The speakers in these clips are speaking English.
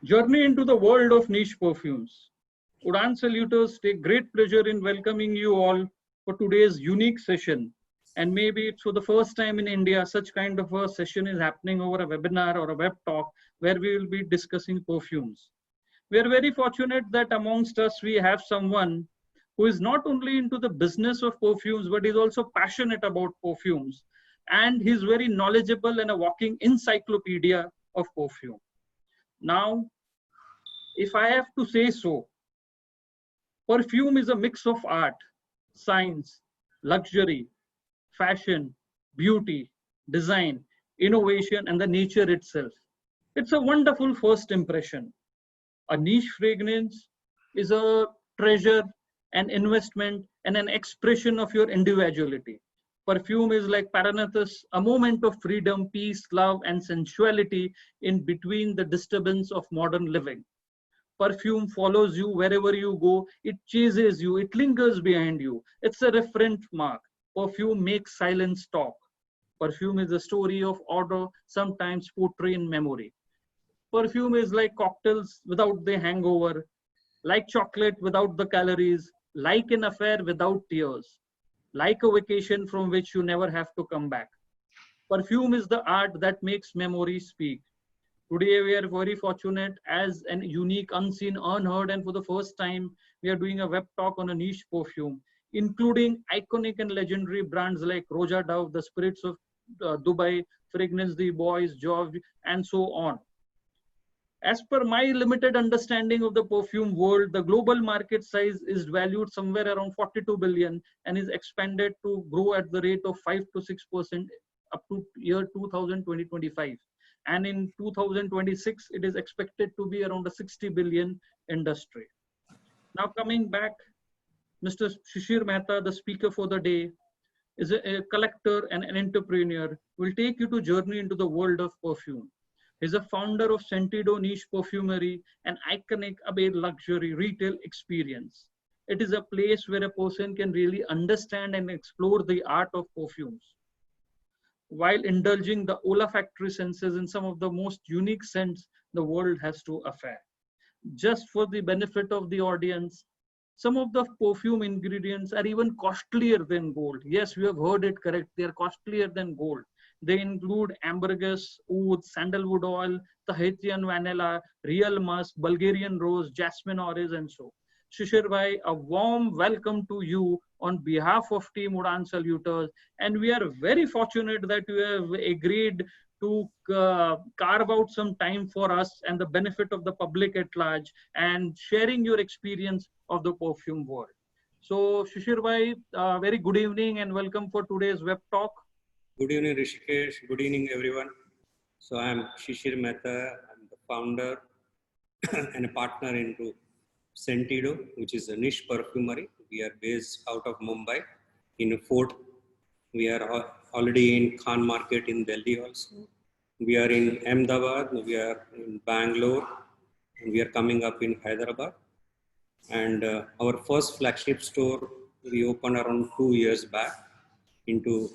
Journey into the world of niche perfumes. Udan Saluters take great pleasure in welcoming you all for today's unique session. And maybe it's for the first time in India, such kind of a session is happening over a webinar or a web talk where we will be discussing perfumes. We are very fortunate that amongst us we have someone who is not only into the business of perfumes, but is also passionate about perfumes. And he's very knowledgeable and a walking encyclopedia of perfume. Now, if I have to say so, perfume is a mix of art, science, luxury, fashion, beauty, design, innovation, and the nature itself. It's a wonderful first impression. A niche fragrance is a treasure, an investment, and an expression of your individuality. Perfume is like Paranethus, a moment of freedom, peace, love, and sensuality in between the disturbance of modern living. Perfume follows you wherever you go. It chases you. It lingers behind you. It's a referent mark. Perfume makes silence talk. Perfume is a story of order, sometimes poetry in memory. Perfume is like cocktails without the hangover, like chocolate without the calories, like an affair without tears, like a vacation from which you never have to come back. Perfume is the art that makes memory speak. Today we are very fortunate as an unique, unseen, unheard, and for the first time we are doing a web talk on a niche perfume, including iconic and legendary brands like Roja Dove, the Spirits of Dubai, Fragrance the Boys, George, and so on. As per my limited understanding of the perfume world, the global market size is valued somewhere around 42 billion and is expanded to grow at the rate of 5 to 6% up to year 2025. And in 2026, it is expected to be around a 60 billion industry. Now coming back, Mr. Shishir Mehta, the speaker for the day, is a collector and an entrepreneur, will take you to journey into the world of perfume. He's a founder of Sentido Niche Perfumery, an iconic Abe luxury retail experience. It is a place where a person can really understand and explore the art of perfumes while indulging the olfactory senses in some of the most unique scents the world has to offer. Just for the benefit of the audience, some of the perfume ingredients are even costlier than gold. Yes, we have heard it correct. They are costlier than gold. They include ambergris, oud, sandalwood oil, Tahitian vanilla, real musk, Bulgarian rose, jasmine orange, and so. Shishir bhai, a warm welcome to you on behalf of Team Udan Saluters. And we are very fortunate that you have agreed to carve out some time for us and the benefit of the public at large and sharing your experience of the perfume world. So, Shishir bhai, very good evening and welcome for today's web talk. Good evening, Rishikesh. Good evening, everyone. So I am Shishir Mehta. I'm the founder and a partner into Sentido, which is a niche perfumery. We are based out of Mumbai in Fort. We are already in Khan Market in Delhi also. We are in Ahmedabad. We are in Bangalore. And we are coming up in Hyderabad. And our first flagship store we opened around 2 years back into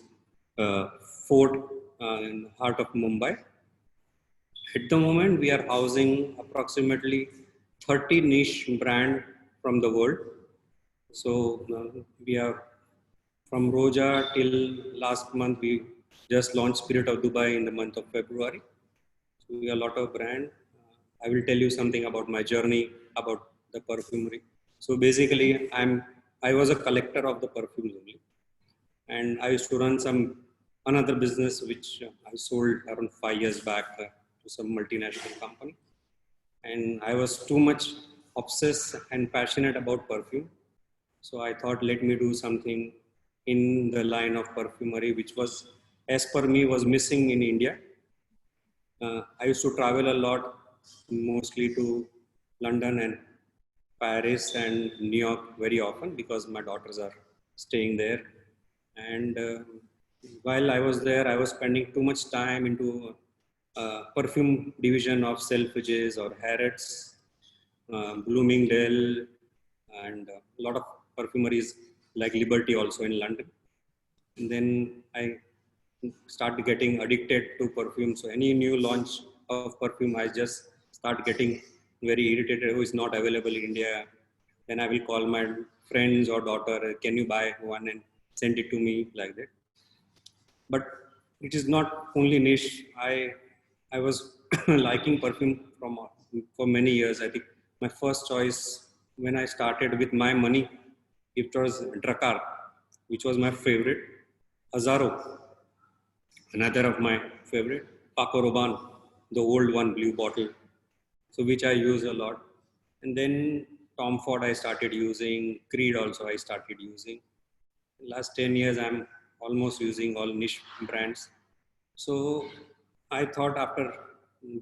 Fort in the heart of Mumbai. At the moment, we are housing approximately 30 niche brand from the world. So we are from Roja till last month, we just launched Spirit of Dubai in the month of February. So we have a lot of brand. I will tell you something about my journey about the perfumery. So basically, I was a collector of the perfumes only, and I used to run another business which I sold around 5 years back to some multinational company. And I was too much obsessed and passionate about perfume. So I thought, let me do something in the line of perfumery, which was, as per me, was missing in India. I used to travel a lot, mostly to London and Paris and New York very often because my daughters are staying there. And while I was there, I was spending too much time into perfume division of Selfridges or Harrods, Bloomingdale, and a lot of perfumeries like Liberty also in London. And then I started getting addicted to perfume. So any new launch of perfume, I just start getting very irritated, oh, it's not available in India. Then I will call my friends or daughter, can you buy one and send it to me, like that. But it is not only niche. I was liking perfume from for many years. I think my first choice when I started with my money, it was Drakkar, which was my favorite. Azaro, another of my favorite. Paco Rabanne, the old one, blue bottle, so which I use a lot. And then Tom Ford I started using, Creed also I started using. Last 10 years I'm almost using all niche brands. So I thought after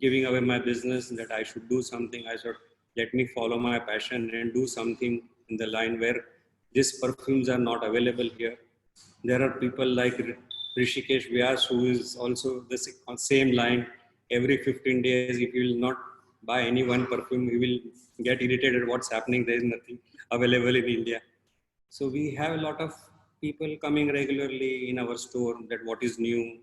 giving away my business that I should do something. I should let me follow my passion and do something in the line where these perfumes are not available here. There are people like Rishikesh Vyas who is also the same line. Every 15 days, if you will not buy any one perfume, you will get irritated what's happening. There is nothing available in India. So we have a lot of people coming regularly in our store that what is new,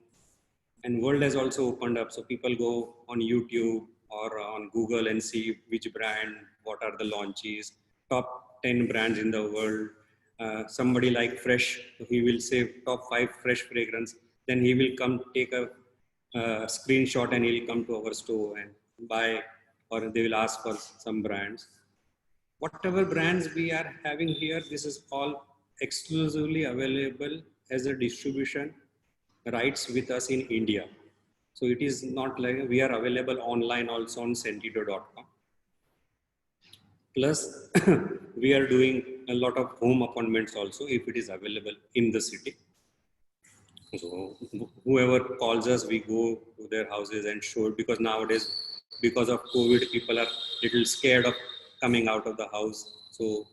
and world has also opened up. So people go on YouTube or on Google and see which brand, what are the launches, top 10 brands in the world. Somebody like Fresh, he will say top 5 fresh fragrance. Then he will come take a screenshot and he'll come to our store and buy, or they will ask for some brands. Whatever brands we are having here, this is all exclusively available as a distribution rights with us in India. So it is not like we are available online also on Sentido.com. Plus, we are doing a lot of home appointments also if it is available in the city. So whoever calls us, we go to their houses and show it, because nowadays, because of COVID, people are little scared of coming out of the house. So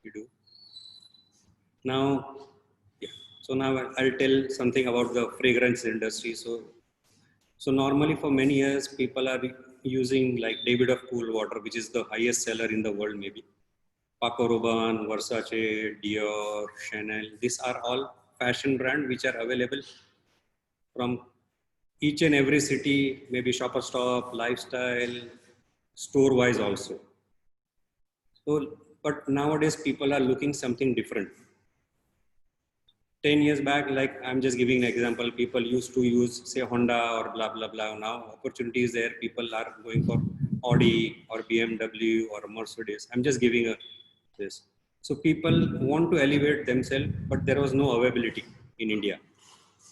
we do. Now, yeah. So now I'll tell something about the fragrance industry. So normally for many years, people are using like David of Coolwater, which is the highest seller in the world maybe. Paco Rabanne, Versace, Dior, Chanel. These are all fashion brands which are available from each and every city, maybe Shopper Stop, Lifestyle, store-wise also. So, but nowadays people are looking something different. 10 years back, like I'm just giving an example, people used to use say Honda or blah, blah, blah. Now opportunities there, people are going for Audi or BMW or Mercedes. I'm just giving this. So people want to elevate themselves, but there was no availability in India.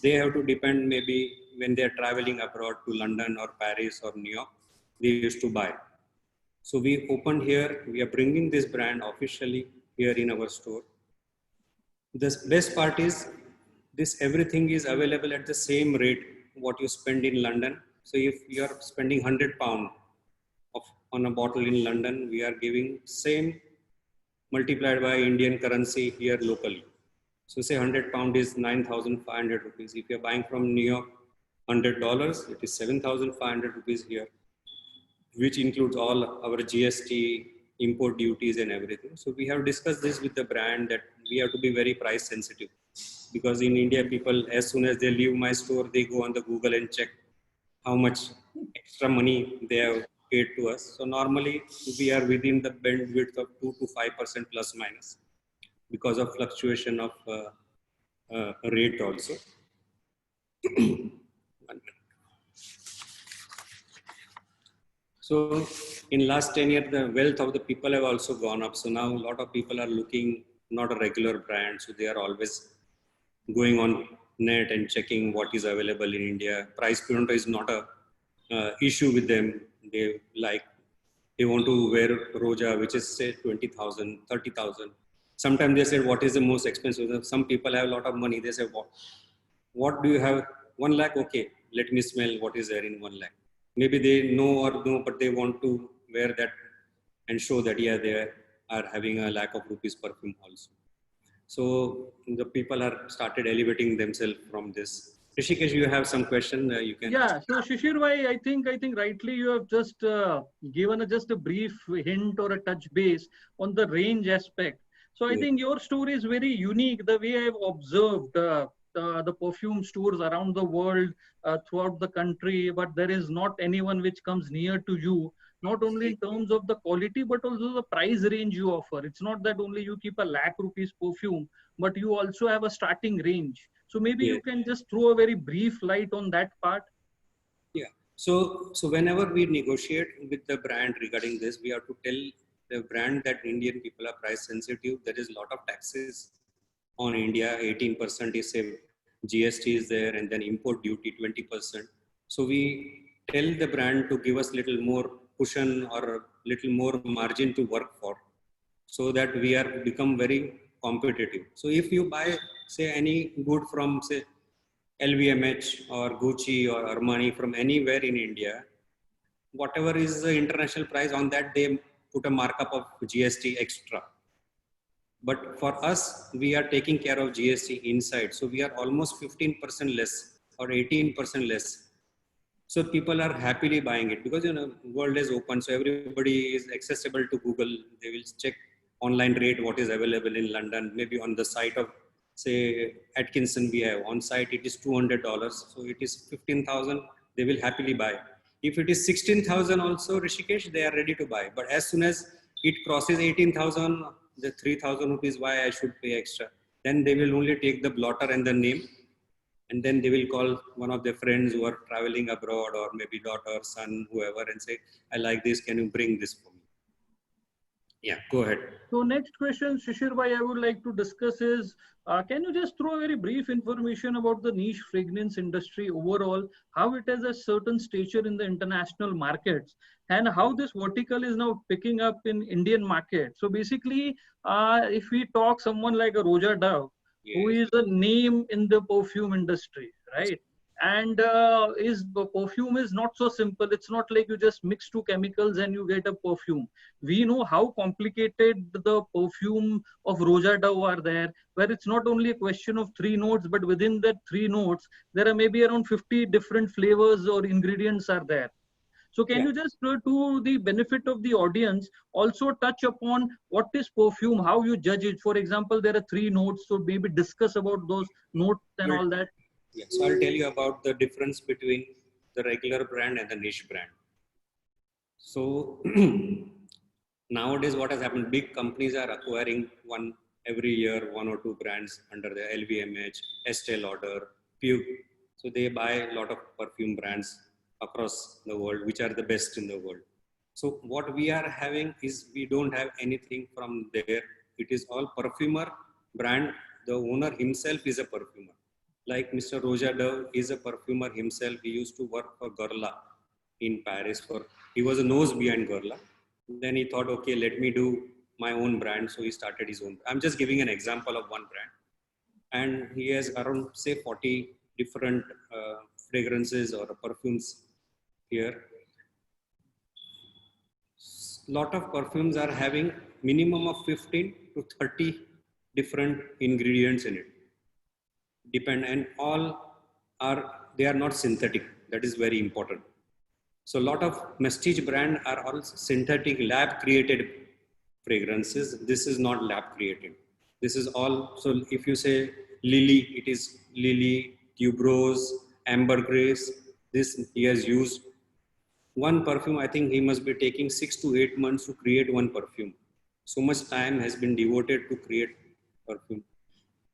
They have to depend maybe when they're traveling abroad to London or Paris or New York, they used to buy. So we opened here, we are bringing this brand officially here in our store. The best part is this everything is available at the same rate what you spend in London. So if you are spending £100 on a bottle in London, we are giving same multiplied by Indian currency here locally. So say £100 is 9,500 rupees. If you're buying from New York, $100, it is 7,500 rupees here, which includes all our GST, import duties and everything. So we have discussed this with the brand that we have to be very price sensitive, because in India, people, as soon as they leave my store, they go on the Google and check how much extra money they have paid to us. So normally we are within the bandwidth of 2 to 5% plus minus because of fluctuation of rate also. So in last 10 years, the wealth of the people have also gone up. So now a lot of people are looking not a regular brand. So they are always going on net and checking what is available in India. Price point is not a issue with them. They want to wear Roja, which is say 20,000, 30,000. Sometimes they say, what is the most expensive? Some people have a lot of money. They say, what do you have? 1 lakh? Okay, let me smell what is there in 1 lakh. Maybe they know or no, but they want to wear that and show that, yeah, they are having a lakh of rupees perfume also. So the people are started elevating themselves from this. Rishikesh, you have some question? You can. Yeah. So Shishir bhai, I think rightly you have just given just a brief hint or a touch base on the range aspect. So I think your story is very unique. The way I've observed the perfume stores around the world, throughout the country, but there is not anyone which comes near to you. not only in terms of the quality, but also the price range you offer. It's not that only you keep a lakh rupees perfume, but you also have a starting range. So maybe Yeah. you can just throw a very brief light on that part. Yeah. So whenever we negotiate with the brand regarding this, we have to tell the brand that Indian people are price sensitive. There is a lot of taxes on India. 18% is say GST is there, and then import duty 20%. So we tell the brand to give us little more cushion or little more margin to work for, so that we are become very competitive. So if you buy say any good from say LVMH or Gucci or Armani from anywhere in India, whatever is the international price on that, they put a markup of GST extra. But for us, we are taking care of GST inside. So we are almost 15% less or 18% less. So people are happily buying it because, world is open. So everybody is accessible to Google. They will check online rate, what is available in London, maybe on the site of say Atkinson we have on site, it is $200. So it is 15,000. They will happily buy. If it is 16,000 also, Rishikesh, they are ready to buy. But as soon as it crosses 18,000, the 3,000 rupees, why I should pay extra? Then they will only take the blotter and the name, and then they will call one of their friends who are traveling abroad, or maybe daughter, son, whoever, and say, I like this, can you bring this for me? Yeah, go ahead. So next question, Shishir bhai, I would like to discuss is, can you just throw a very brief information about the niche fragrance industry overall, how it has a certain stature in the international markets, and how this vertical is now picking up in Indian market. So basically, if we talk someone like a Roja Dove, who Yes. is a name in the perfume industry, right? And is perfume is not so simple. It's not like you just mix two chemicals and you get a perfume. We know how complicated the perfume of Roja Dove are there, where it's not only a question of three notes, but within that three notes, there are maybe around 50 different flavors or ingredients are there. So can Yeah. you just, to the benefit of the audience, also touch upon what is perfume, how you judge it? For example, there are three notes, so maybe discuss about those notes and all that. Yeah, so I'll tell you about the difference between the regular brand and the niche brand. So nowadays, what has happened? Big companies are acquiring every year, one or two brands under the LVMH, Estee Lauder, Puke. So they buy a lot of perfume brands across the world, which are the best in the world. So what we are having is we don't have anything from there. It is all perfumer brand. The owner himself is a perfumer. Like Mr. Roja Dove is a perfumer himself. He used to work for Guerlain in Paris. He was a nose behind Guerlain. Then he thought, okay, let me do my own brand. So he started his own. I'm just giving an example of one brand. And he has around say 40 different fragrances or perfumes here. Lot of perfumes are having minimum of 15 to 30 different ingredients in it. And all they are not synthetic. That is very important. So a lot of prestige brand are all synthetic lab created fragrances. This is not lab created. This is all. So if you say Lily, it is Lily, tuberose, ambergris. This he has used. One perfume, I think he must be taking 6 to 8 months to create one perfume. So much time has been devoted to create perfume.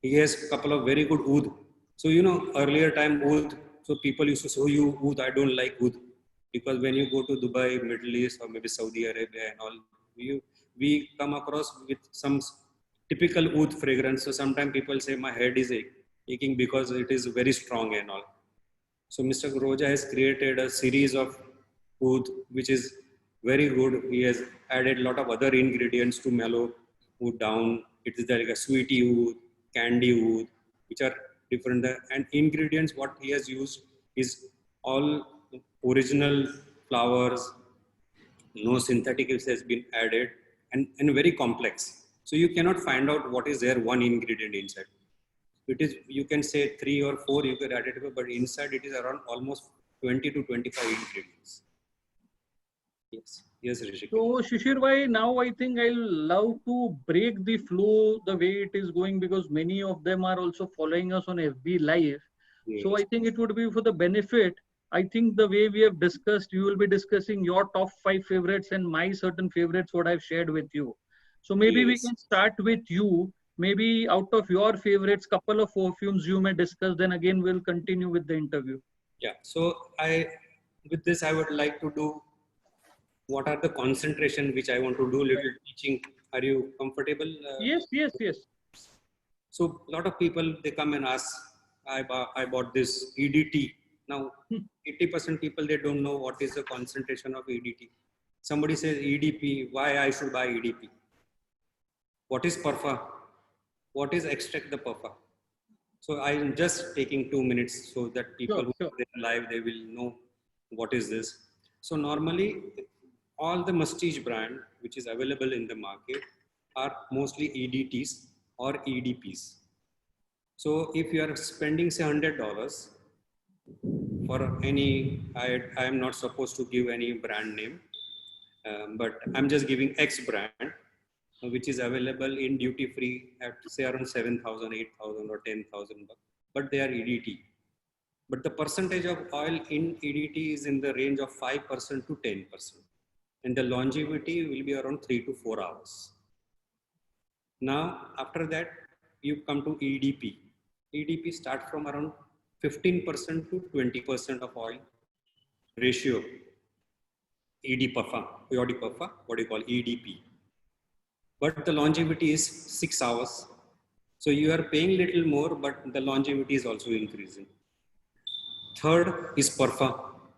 He has a couple of very good oud. So, earlier time oud, so people used to say, oh, you oud, I don't like oud. Because when you go to Dubai, Middle East, or maybe Saudi Arabia and all, we come across with some typical oud fragrance. So sometimes people say my head is aching because it is very strong and all. So Mr. Roja has created a series of oud, which is very good. He has added a lot of other ingredients to mellow oud down. It is like a sweetie oud, candy oud, which are different. And ingredients, what he has used is all original flowers, no syntheticals has been added, and very complex. So you cannot find out what is there one ingredient inside. It is, you can say 3 or 4 you can add it, but inside it is around almost 20 to 25 ingredients. Yes, Rishikesh. So Shishir bhai, now I think I'll love to break the flow the way it is going, because many of them are also following us on FB Live. Yes. So I think it would be for the benefit I think the way we have discussed, you will be discussing your top 5 favorites and my certain favorites, what I've shared with you. So maybe we Yes. can start with you. Maybe out of your favorites, couple of perfumes you may discuss. Then again, we'll continue with the interview. Yeah. So with this, I would like to do what are the concentration which I want to do little teaching. Are you comfortable? Yes, yes, yes. So a lot of people, they come and ask, I bought this EDT. Now, 80% people, they don't know what is the concentration of EDT. Somebody says EDP, why I should buy EDP? What is Parfa? What is extract the Parfa? So I'm just taking 2 minutes so that people Sure, who sure. are live, they will know what is this. So normally all the Mustige brand which is available in the market are mostly EDTs or EDPs. So if you are spending say $100 for any, I am not supposed to give any brand name, but I'm just giving X brand, which is available in duty free at say around 7,000, 8,000 or 10,000 bucks, but they are EDT. But the percentage of oil in EDT is in the range of 5% to 10%. And the longevity will be around 3 to 4 hours. Now, after that, you come to EDP. EDP start from around 15% to 20% of oil ratio. ED Puffa, what do you call EDP. But the longevity is 6 hours. So you are paying little more, but the longevity is also increasing. Third is Parfa,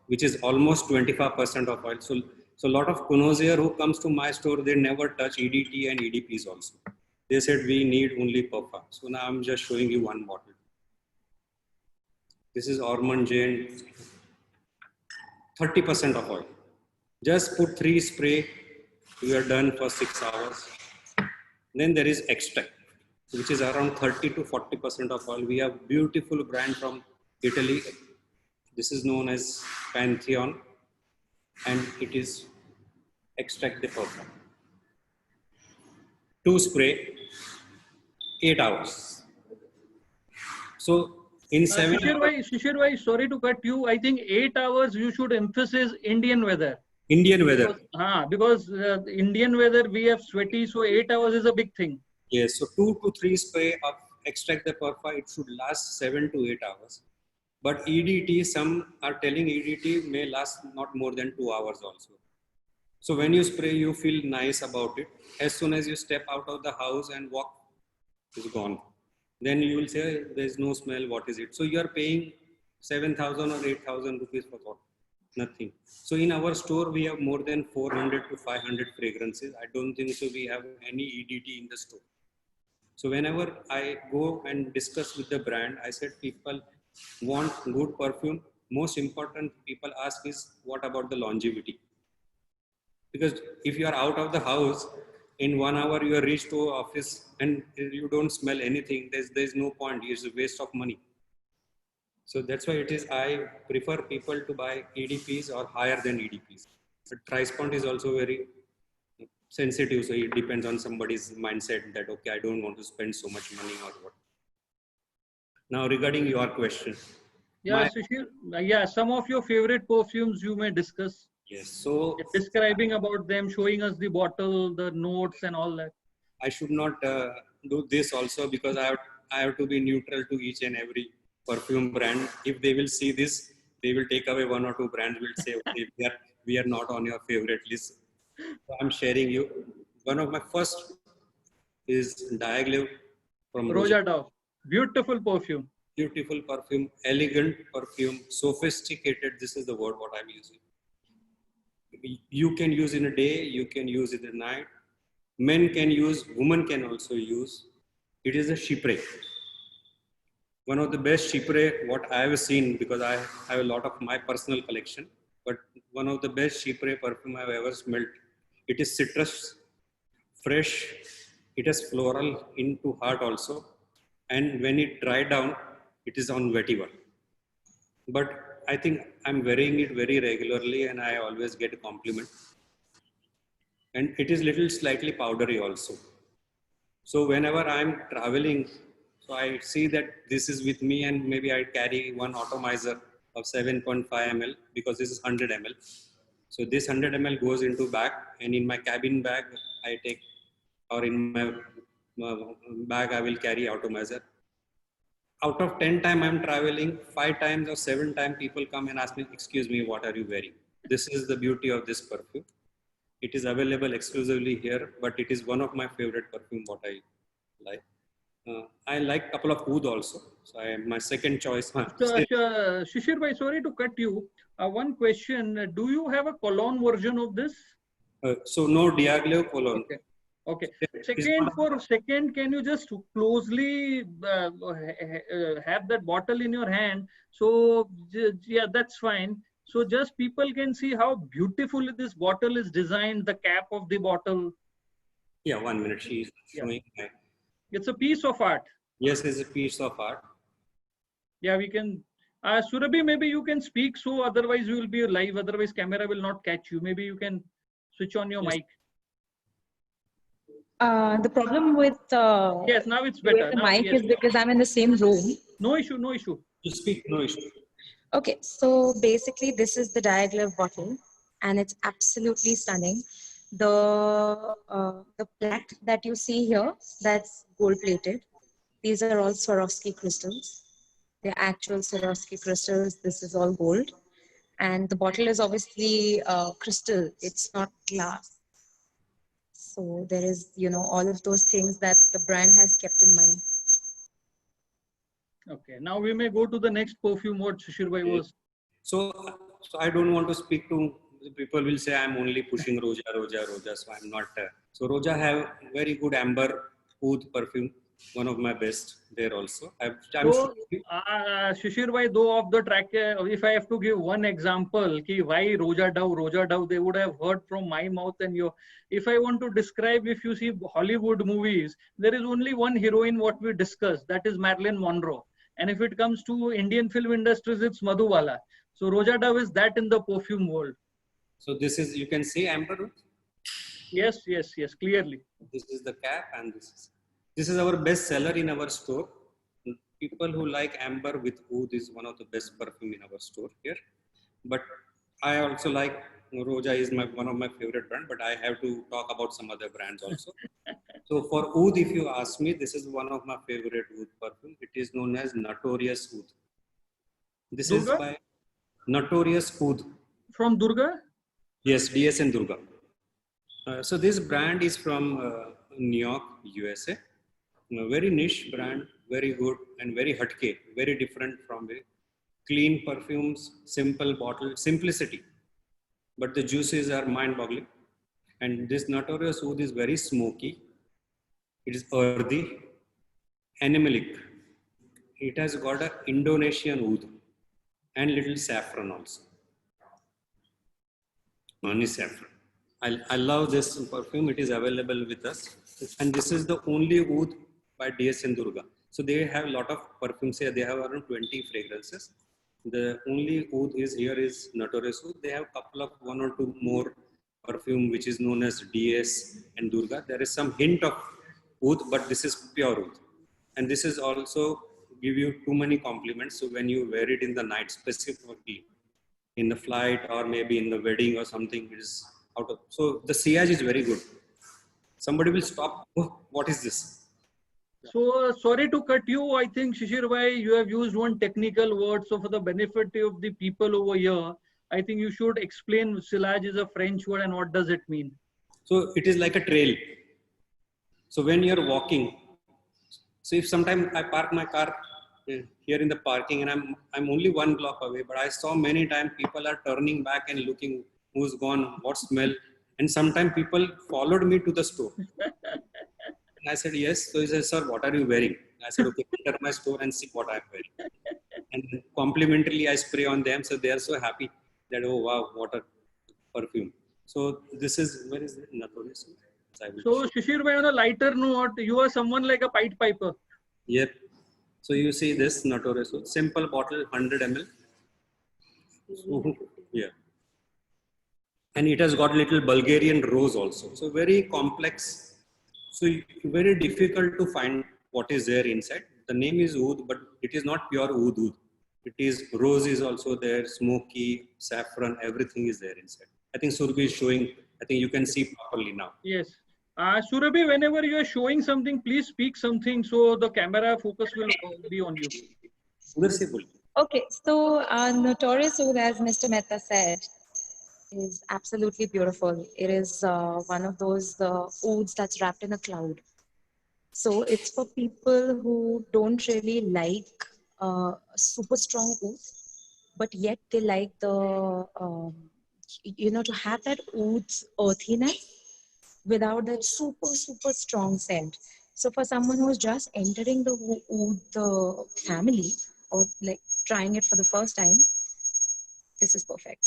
which is almost 25% of oil. So a lot of connoisseur who comes to my store, they never touch EDT and EDPs also. They said we need only Parfa. So now I'm just showing you one bottle. This is Ormond Jane, 30% of oil. Just put 3 spray, you are done for 6 hours. Then there is extract, which is around 30 to 40% of oil. We have beautiful brand from Italy. This is known as Pantheon, and it is extract the Parfum. 2 spray, 8 hours. So in 7 hours, Shishir bhai, sorry to cut you. I think 8 hours you should emphasize Indian weather. Indian weather. Because Indian weather we have sweaty, so 8 hours is a big thing. Yes, so 2 to 3 spray of extract the Parfum, it should last 7 to 8 hours. But EDT, some are telling EDT may last not more than 2 hours also. So when you spray, you feel nice about it. As soon as you step out of the house and walk, it's gone. Then you will say, there's no smell, what is it? So you are paying 7,000 or 8,000 rupees for what? Nothing. So in our store, we have more than 400 to 500 fragrances. I don't think so we have any EDT in the store. So whenever I go and discuss with the brand, I said people want good perfume. Most important people ask is what about the longevity? Because if you are out of the house, in 1 hour you are reached to office and you don't smell anything, there's no point. It's a waste of money. So that's why it is, I prefer people to buy EDPs or higher than EDPs. But price point is also very sensitive. So it depends on somebody's mindset that, okay, I don't want to spend so much money or what. Now regarding your question. Yeah, Shishir, some of your favorite perfumes you may discuss. Yes, so describing about them, showing us the bottle, the notes and all that. I should not do this also because I have to be neutral to each and every perfume brand. If they will see this, they will take away 1 or 2 brands, will say, okay, we are not on your favorite list. So I'm sharing you. One of my first is Diageo from Roja Dove. Beautiful perfume. Beautiful perfume, elegant perfume, sophisticated. This is the word what I'm using. You can use in a day, you can use it at night. Men can use, women can also use. It is a Chypre. One of the best Chypre what I have seen, because I have a lot of my personal collection, but one of the best Chypre perfume I've ever smelled. It is citrus, fresh, it has floral into heart also. And when it dry down, it is on vetiver. But I think I'm wearing it very regularly and I always get a compliment. And it is little slightly powdery also. So whenever I'm traveling, so I see that this is with me and maybe I carry one atomizer of 7.5 ml because this is 100 ml. So this 100 ml goes into bag, and in my cabin bag I take, or in my bag I will carry atomizer. Out of 10 times I'm traveling, 5 times or 7 times people come and ask me, excuse me, what are you wearing? This is the beauty of this perfume. It is available exclusively here, but it is one of my favorite perfume what I like. I like couple of oud also. So my second choice. Shishir bhai, sorry to cut you. One question, do you have a cologne version of this? So no Diageo cologne. Okay. Okay. Second, can you just closely have that bottle in your hand? So yeah, that's fine. So just people can see how beautifully this bottle is designed, the cap of the bottle. Yeah, 1 minute. She is showing. Yeah. It's a piece of art. Yes, it's a piece of art. Yeah, we can. Surabhi, maybe you can speak, so otherwise you will be live. Otherwise, camera will not catch you. Maybe you can switch on your mic. The problem with yes, now it's better. The now, mic yes, is because I'm in the same room. No issue, no issue. You speak, no issue. Okay, so basically this is the Diageo bottle, and it's absolutely stunning. The plate that you see here, that's gold plated. These are all Swarovski crystals. They're actual Swarovski crystals. This is all gold, and the bottle is obviously crystal. It's not glass. So there is, all of those things that the brand has kept in mind. Okay, now we may go to the next perfume what Shishir bhai was. So I don't want to speak to people will say I'm only pushing Roja. So I'm not. So Roja have very good amber oud perfume, one of my best there also. Shishir bhai, though off the track, if I have to give one example, ki why Roja Dove, they would have heard from my mouth and your. If I want to describe, if you see Hollywood movies, there is only one heroine what we discuss, that is Marilyn Monroe. And if it comes to Indian film industries, it's Madhubala. So Roja Dove is that in the perfume world. So this is, you can see amber? Yes, clearly. This is the cap, and this is our best seller in our store. People who like amber with oud is one of the best perfume in our store here. But I also like, Roja is one of my favorite brand, but I have to talk about some other brands also. So for oud, if you ask me, this is one of my favorite oud perfume. It is known as Notorious Oud. This Durga? Is by Notorious Oud. From Durga? Yes, DS and Durga. So this brand is from New York, USA. A very niche brand, very good and very hatke, very different from the clean perfumes, simple bottle, simplicity. But the juices are mind-boggling. And this Notorious Oud is very smoky. It is earthy, animalic. It has got an Indonesian oud and little saffron also. Only saffron. I love this perfume. It is available with us. And this is the only oud by DS and Durga. So they have a lot of perfumes here. They have around 20 fragrances. The only oud is here is Notorious Oud. They have a couple of 1 or 2 more perfume which is known as DS and Durga. There is some hint of oud, but this is pure oud. And this is also give you too many compliments. So when you wear it in the night, specifically in the flight or maybe in the wedding or something, it is out of. So the sillage is very good. Somebody will stop. Oh, what is this? So sorry to cut you. I think Shishir bhai, you have used one technical word. So for the benefit of the people over here, I think you should explain sillage is a French word and what does it mean? So it is like a trail. So when you're walking, so if sometimes I park my car here in the parking and I'm only 1 block away, but I saw many times people are turning back and looking who's gone, what smell. And sometimes people followed me to the store. And I said, yes. So he said, sir, what are you wearing? I said, okay, enter my store and see what I'm wearing. And complimentarily I spray on them. So they are so happy that, oh, wow, what a perfume. So this is, where is it? Notorious. So Shishir bhai, on a lighter note, you are someone like a Pied Piper. Yep. So you see this Notorious, simple bottle, 100 ml. So, yeah. And it has got little Bulgarian rose also. So very complex. So very difficult to find what is there inside. The name is oud, but it is not pure oud. It is rose is also there, smoky, saffron, everything is there inside. I think Surabhi is showing. I think you can see properly now. Yes. Surabhi, whenever you are showing something, please speak something so the camera focus will be on you. उधर से बोलिए. Okay, so Notorious Oud, as Mr. Mehta said, is absolutely beautiful. It is one of those ouds that's wrapped in a cloud. So it's for people who don't really like super strong oud, but yet they like the, to have that oud's earthiness without that super strong scent. So for someone who's just entering the oud family or like trying it for the first time, this is perfect.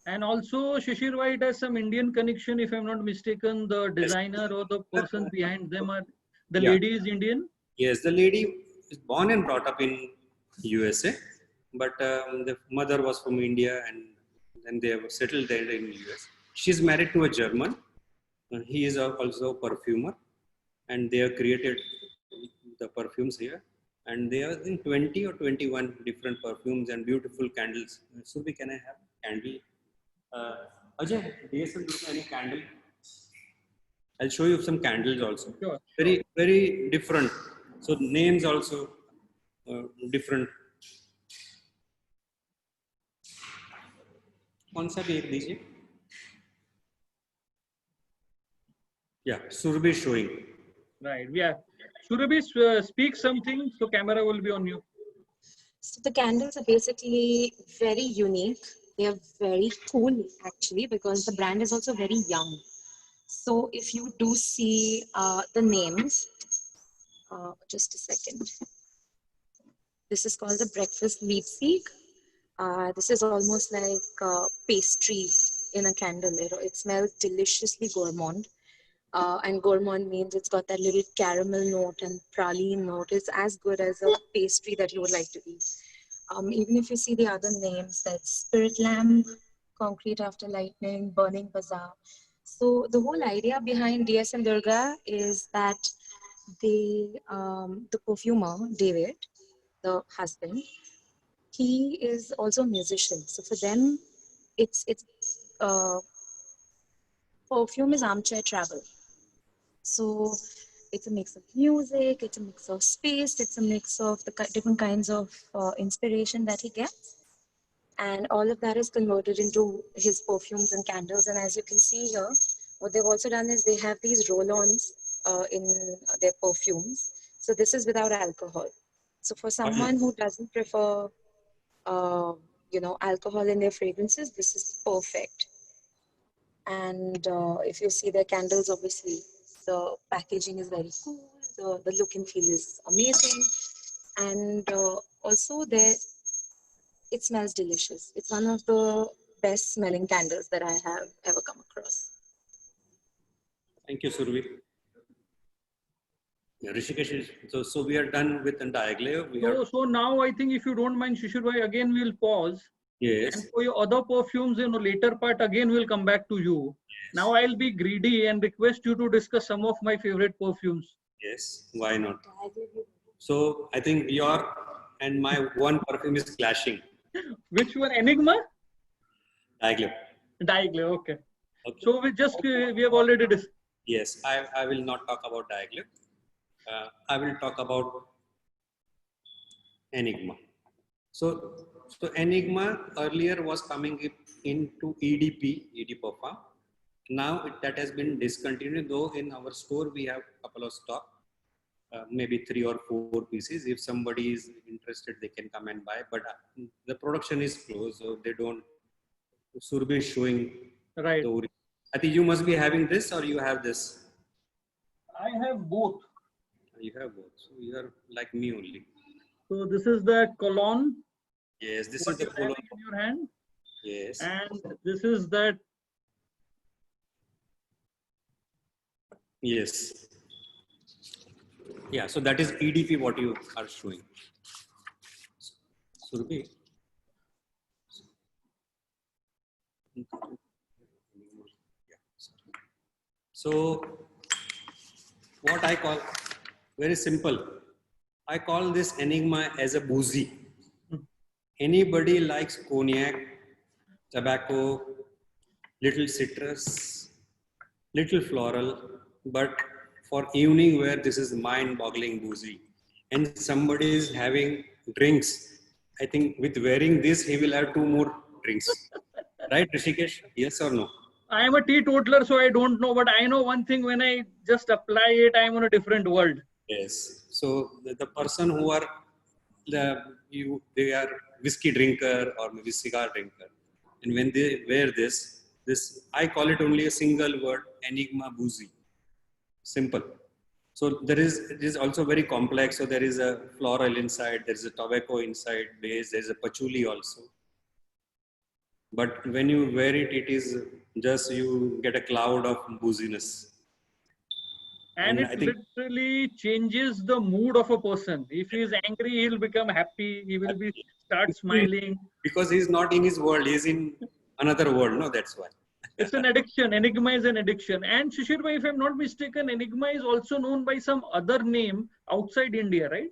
And also, Shishir White has some Indian connection, if I'm not mistaken. The designer or the person behind them are the Yeah. lady is Indian. Yes, the lady is born and brought up in USA, but the mother was from India, and then they have settled there in US. She's married to a German. He is also a perfumer, and they have created the perfumes here. And they are in 20 or 21 different perfumes and beautiful candles. Surabhi, can I have candle? Ajay, DSL, do you have any candle? I'll show you some candles also. Sure. Very different. So names also different. कौन सा भी एक दीजिए. Yeah, Surabhi is showing. Right. Yeah. Surabhi, speak something so camera will be on you. So the candles are basically very unique. They are very cool actually because the brand is also very young. So if you do see the names, just a second. This is called the Breakfast Lipstick. This is almost like pastry in a candle. It smells deliciously gourmand. And gourmand means it's got that little caramel note and praline note. It's as good as a pastry that you would like to eat. Even if you see the other names, that's Spirit Lamp, Concrete After Lightning, Burning Bazaar. So the whole idea behind DSL Durga is that the perfumer, David, the husband, he is also a musician. So for them, it's perfume is armchair travel. So it's a mix of music, it's a mix of space, it's a mix of the different kinds of inspiration that he gets. And all of that is converted into his perfumes and candles. And as you can see here, what they've also done is they have these roll-ons in their perfumes. So this is without alcohol. So for someone who doesn't prefer, alcohol in their fragrances, this is perfect. And if you see their candles, obviously, the packaging is very cool. The look and feel is amazing. And also it smells delicious. It's one of the best smelling candles that I have ever come across. Thank you, Surabhi. Yeah, Rishikesh, so we are done with the Diageo. So now I think if you don't mind, Shishir Bhai, again we'll pause. Yes. And for your other perfumes, later part again we'll come back to you. Yes. Now I'll be greedy and request you to discuss some of my favorite perfumes. Yes, why not? So I think your and my one perfume is clashing. Which one? Enigma? Diageo, okay. So we have already discussed. Yes, I will not talk about Diageo. I will talk about Enigma. So Enigma earlier was coming into ED Parfum. Now that has been discontinued, though in our store we have a couple of stock, maybe 3 or 4 pieces. If somebody is interested, they can come and buy, but the production is closed, so they don't. Surabhi is showing. Right. I think you must be having this, or you have this? I have both. You have both. So you are like me only. So this is the cologne. Yes, this is the cologne in your hand. Yes. And this is that. Yes. Yeah, so that is EDP what you are showing. Surabhi. So what I call, very simple, I call this Enigma as a boozy. Anybody likes cognac, tobacco, little citrus, little floral, but for evening wear, this is mind-boggling boozy. And somebody is having drinks. I think with wearing this, he will have 2 more drinks. Right, Rishikesh? Yes or no? I am a teetotaler, so I don't know, but I know one thing: when I just apply it, I am on a different world. Yes. So the person who are they are whiskey drinker or maybe cigar drinker, and when they wear this I call it only a single word: enigma boozy. Simple. So it is also very complex. So there is a floral inside, there is a tobacco inside base, there is a patchouli also. But when you wear it, it is just you get a cloud of booziness. And And it I think literally changes the mood of a person. If he is angry, he'll become happy. He will be start smiling. because he's not in his world, he's in another world. No, that's why. It's an addiction. Enigma is an addiction. And Shishir bhai, if I'm not mistaken, Enigma is also known by some other name outside India, right?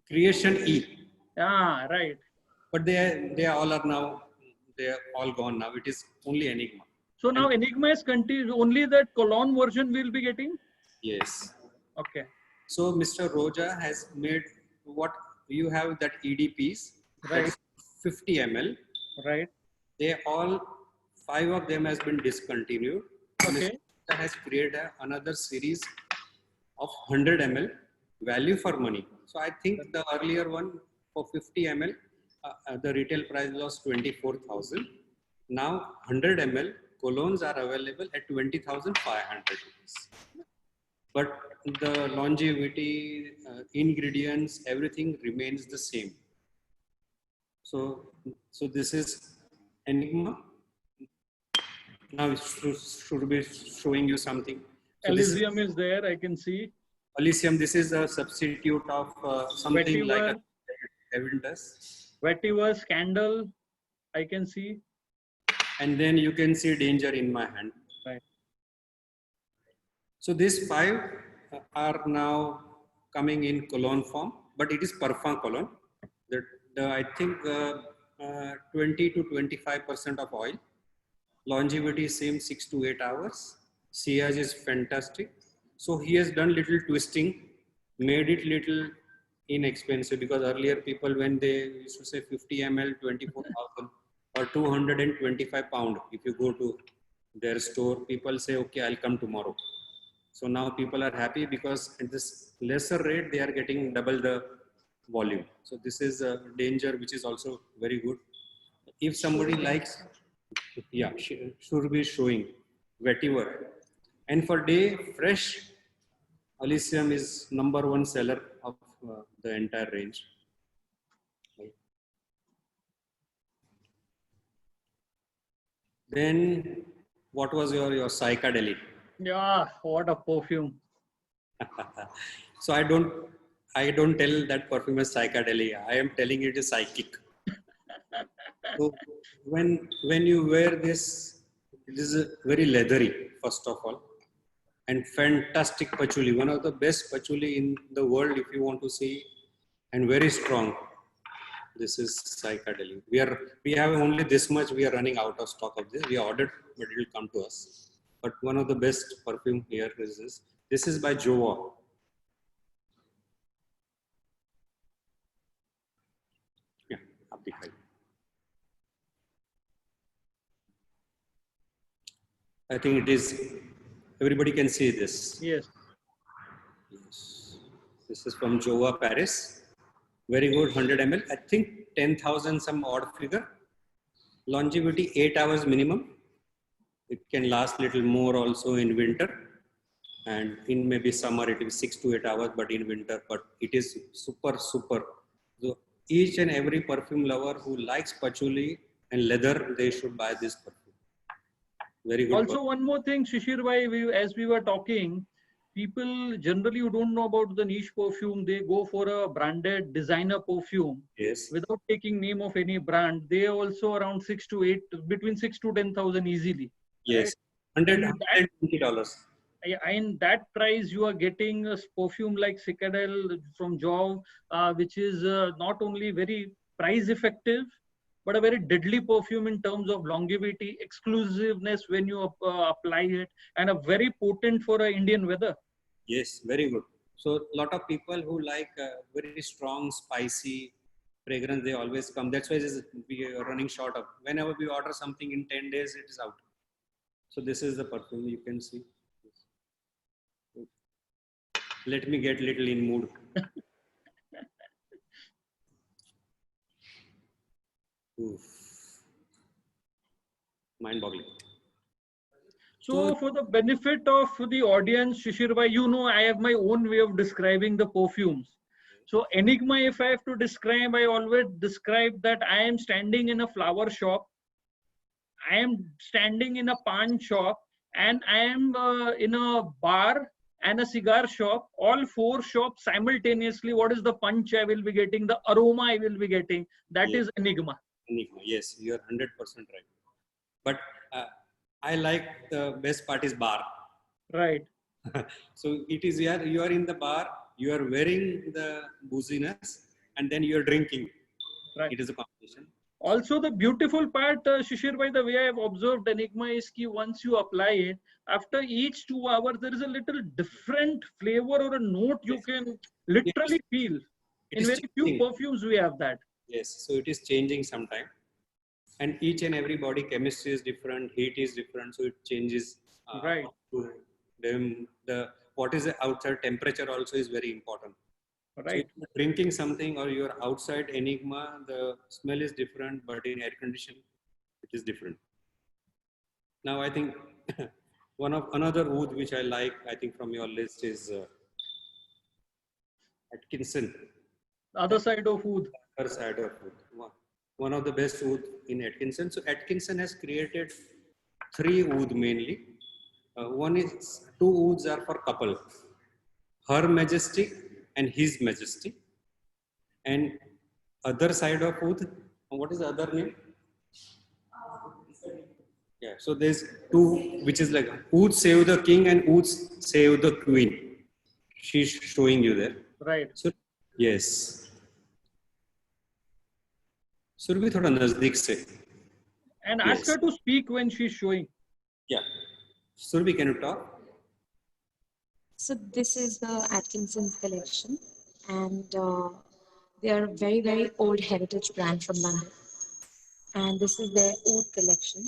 Creation E. Ah, right. But they all are now, they are all gone now. It is only Enigma. So now And Enigma is only that Cologne version we'll be getting. yes. Okay. So Mr. Roja has made what you have, that EDPs, that Right. is 50 ml. Right. They all 5 of them has been discontinued. Okay. Mr. has created another series of 100 ml value for money. So I think the earlier one for 50 ml, the retail price was 24,000. Now 100 ml colognes are available at 20,500 rupees. But the longevity, ingredients, everything remains the same. So this is Enigma. Now it should be showing you something. So Elysium is there. I can see. Elysium, this is a substitute of something like a Avendus. Vetiver, Scandal, I can see. And then you can see Danger in my hand. Right. So these 5 are now coming in cologne form, but it is parfum cologne. I think 20 to 25% of oil. Longevity same 6 to 8 hours. Sillage is fantastic. So he has done little twisting, made it little inexpensive, because earlier people, when they used to say 50 ml 24,000 or 225 pound, if you go to their store, people say, okay, I'll come tomorrow. So now people are happy because at this lesser rate, they are getting double the volume. So this is a Danger, which is also very good. If somebody likes, yeah, should be showing Vetiver. And for day fresh, Elysium is #1 seller of the entire range. Then what was your psychedelic? Yeah, what a perfume. So I don't tell that perfume is psychedelic. I am telling it is psychic. So when you wear this, it is very leathery, first of all, and fantastic patchouli. One of the best patchouli in the world, if you want to see, and very strong. This is psychedelic. We have only this much. We are running out of stock of this. We ordered, but it will come to us. But one of the best perfume here is this. This is by Joa. Yeah, I think it is. Everybody can see this. Yes. Yes. This is from Joa, Paris. Very good, 100 ml. I think 10,000 some odd figure. Longevity 8 hours minimum. It can last little more also in winter, and in maybe summer it is 6 to 8 hours, but in winter, but it is super. So each and every perfume lover who likes patchouli and leather, they should buy this perfume. Very good. Also, one more thing, Shishir bhai, as we were talking, people generally who don't know about the niche perfume, they go for a branded designer perfume. Yes. Without taking name of any brand. They also around 6 to 8, between 6 to 10,000 easily. Yes. Right? $120. in that price you are getting a perfume like Cicadel from Jove, which is not only very price effective, but a very deadly perfume in terms of longevity, exclusiveness when you apply it, and a very potent for Indian weather. Yes, very good. So a lot of people who like very strong, spicy fragrance, they always come. That's why we are running short of. Whenever we order something in 10 days, it is out. So this is the perfume you can see. Let me get little in mood. Mind-boggling. So for the benefit of the audience, Shishir bhai, you know, I have my own way of describing the perfumes. So Enigma, if I have to describe, I always describe that I am standing in a flower shop, I am standing in a pan shop, and I am in a bar and a cigar shop. All four shops simultaneously. What is the punch I will be getting? The aroma I will be getting. That is Enigma. Enigma, yes, you are 100% right. But I like the best part is bar. Right. So it is you are in the bar, you are wearing the booziness, and then you are drinking. Right. It is a combination. Also, the beautiful part, Shishir, by the way I have observed Enigma is that once you apply it, after each 2 hours, there is a little different flavor or a note you can literally feel. In very few perfumes, we have that. Yes, so it is changing sometime. And each and every body chemistry is different, heat is different, so it changes. Right. To them, what is the outside temperature also is very important. Right. So if you're drinking something or you're outside Enigma, the smell is different, but in air condition, it is different. Now I think another oud which I like, I think from your list is Atkinson. Other side of oud. Other side of oud. One of the best oud in Atkinson. So Atkinson has created 3 oud mainly. One is 2 ouds are for couple, Her Majesty and His Majesty, and other side of oud. What is the other name? Yeah, so there's 2 which is like oud save the king and oud save the queen. She's showing you there. Right. So yes. Surabhi thoda nazdik se. And ask her to speak when she's showing. Yeah. Surabhi, can you talk? So this is the Atkinson's collection, and they are a very, very old heritage brand from London. And this is their oud collection.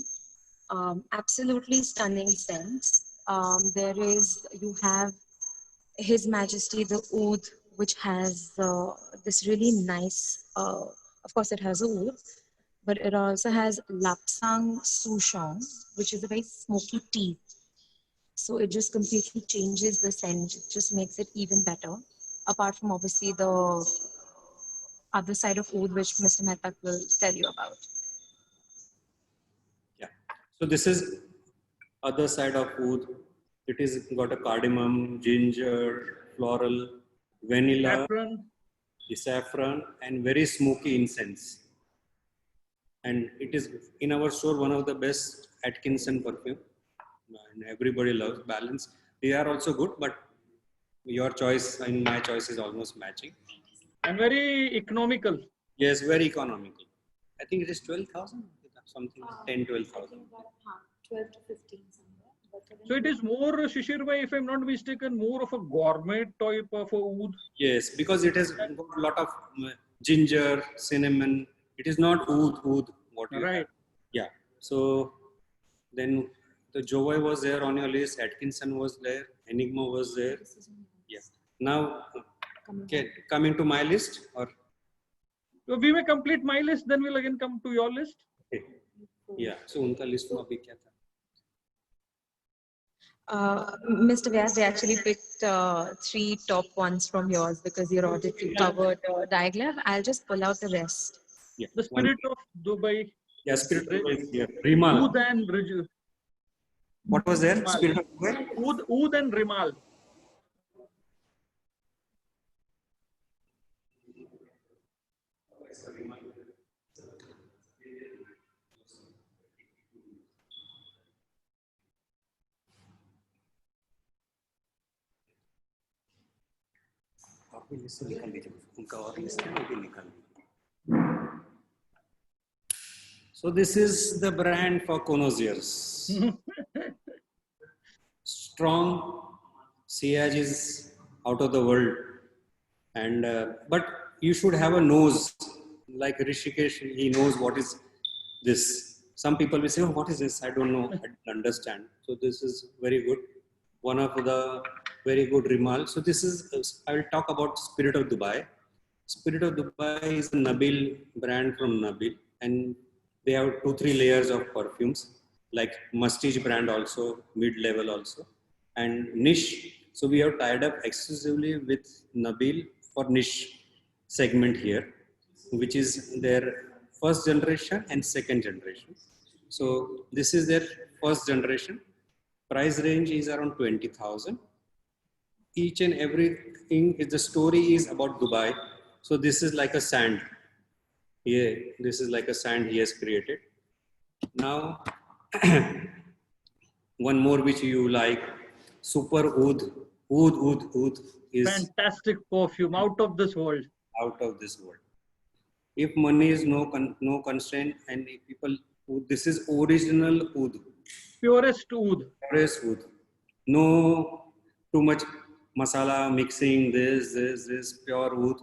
Absolutely stunning scents. You have His Majesty the oud, which has this really nice, of course it has a oud, but it also has Lapsang Souchong, which is a very smoky tea. So it just completely changes the scent. It just makes it even better. Apart from obviously the other side of oud, which Mr. Mehta will tell you about. Yeah. So this is other side of oud. It is got a cardamom, ginger, floral, vanilla, saffron, and very smoky incense. And it is in our store one of the best Atkinson perfume. And everybody loves balance. They are also good, but your choice and my choice is almost matching. And very economical. Yes, very economical. I think it is 12,000, something 10, 12,000. 12 to 15 somewhere. So it is more, Shishir bhai, if I'm not mistaken, more of a gourmet type of a oud. Yes, because it has got a lot of ginger, cinnamon. It is not oud, what you have. Yeah. So then the Jovoy was there on your list, Atkinson was there, Enigma was there. Yeah. Now, okay, coming to my list, or so we may complete my list, then we'll again come to your list. Okay. Yeah. So unka list mein abhi kya tha? Mr. Vyas, they actually picked 3 top ones from yours because you already covered Diaglev. I'll just pull out the rest. Yeah. The Spirit of Dubai. Yeah, Spirit of Dubai is here. Rimal. Oud and Riju. What was there? Rimal. Spirit of Dubai? Oud and Rimal. So this is the brand for connoisseurs. Strong sillage is out of the world, and but you should have a nose like Rishikesh. He knows what is this. Some people will say, "Oh, what is this? I don't know. I don't understand." So this is very good. One of the very good remarks. So this is. I will talk about Spirit of Dubai. Spirit of Dubai is a Nabil brand from Nabil, and they have 2-3 layers of perfumes, like Mustige brand also, mid-level also, and niche. So we have tied up exclusively with Nabil for niche segment here, which is their first generation and second generation. So this is their first generation. Price range is around 20,000. Each and everything is the story is about Dubai. So this is like a sand. Yeah, this is like a sand he has created. Now, one more which you like, Super Oud. Oud is Fantastic perfume, out of this world. out of this world. If money is no constraint, and if people, this is original oud, Purest oud. purest oud. No too much masala mixing. This pure oud.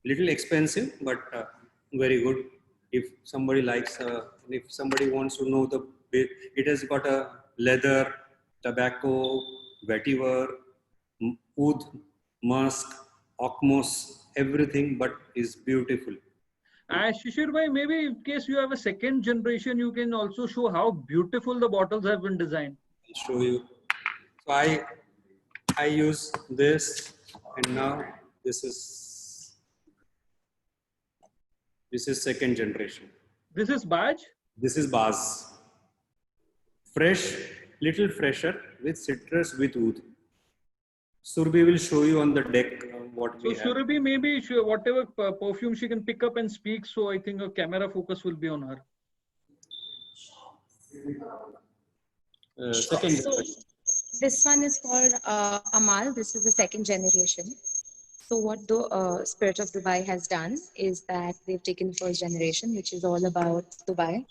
Little expensive, but very good. If somebody likes, if somebody wants to know the bit, it has got a leather, tobacco, vetiver, oud, musk, okmos, everything, but is beautiful. Shishir bhai, maybe in case you have a second generation, you can also show how beautiful the bottles have been designed. I'll show you. So I use this, and now this is second generation. This is Baj. This is Baz. Fresh, little fresher with citrus with oud. Surbi will show you on the deck what So we have. Surabhi, maybe whatever perfume she can pick up and speak, so I think a camera focus will be on her. Second So generation. this one is called Amal. This is the second generation. So what the Spirit of Dubai has done is that they've taken first generation, which is all about Dubai.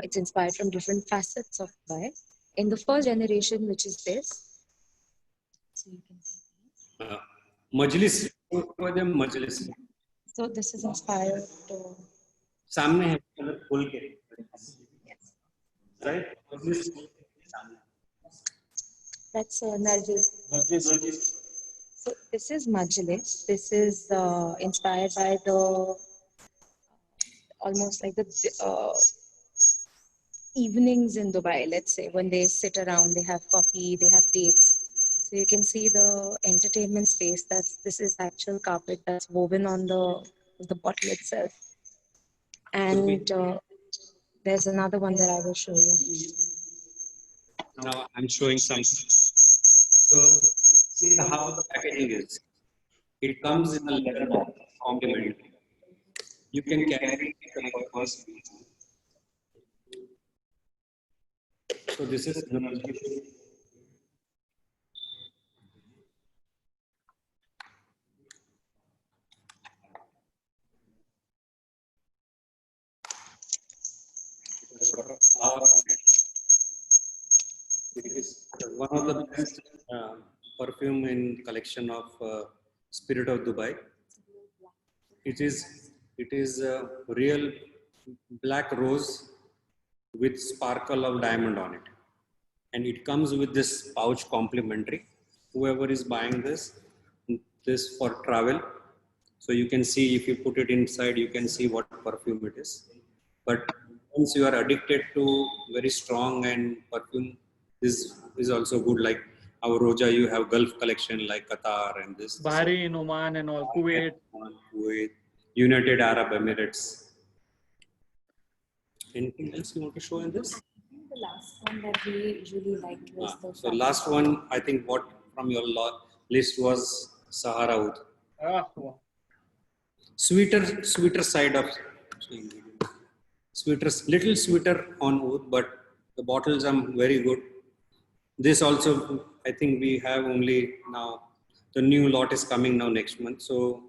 It's inspired from different facets of Dubai. In the first generation, which is this, so you can see. Majlis. Majlis. So this is inspired. सामने है colour खोल के. Yes, Right? Majlis. सामने. that's Nargis. So this is Majlis. This is inspired by the almost like the evenings in Dubai, let's say, when they sit around, they have coffee, they have dates. So you can see the entertainment space. This is actual carpet that's woven on the bottle itself. And there's another one that I will show you. Now I'm showing some. So see how the packaging is. It comes in a leather box, complimentary. You can carry it for first. So this is it is one of the best perfume in collection of Spirit of Dubai. It is a real black rose with sparkle of diamond on it, and it comes with this pouch complimentary. Whoever is buying this for travel, so you can see, if you put it inside, you can see what perfume it is. But once you are addicted to very strong and perfume, this is also good. Like our Roja, you have Gulf collection like Qatar and this. Bahrain, Oman, and all, Kuwait. Kuwait, United Arab Emirates. Anything else you want to show in this? The last one that we usually like was the So last one, I think what from your list was Sahara Oud. Ah, wow. Sweeter side of little sweeter on oud, but the bottles are very good. This also, I think we have only now the new lot is coming now next month. So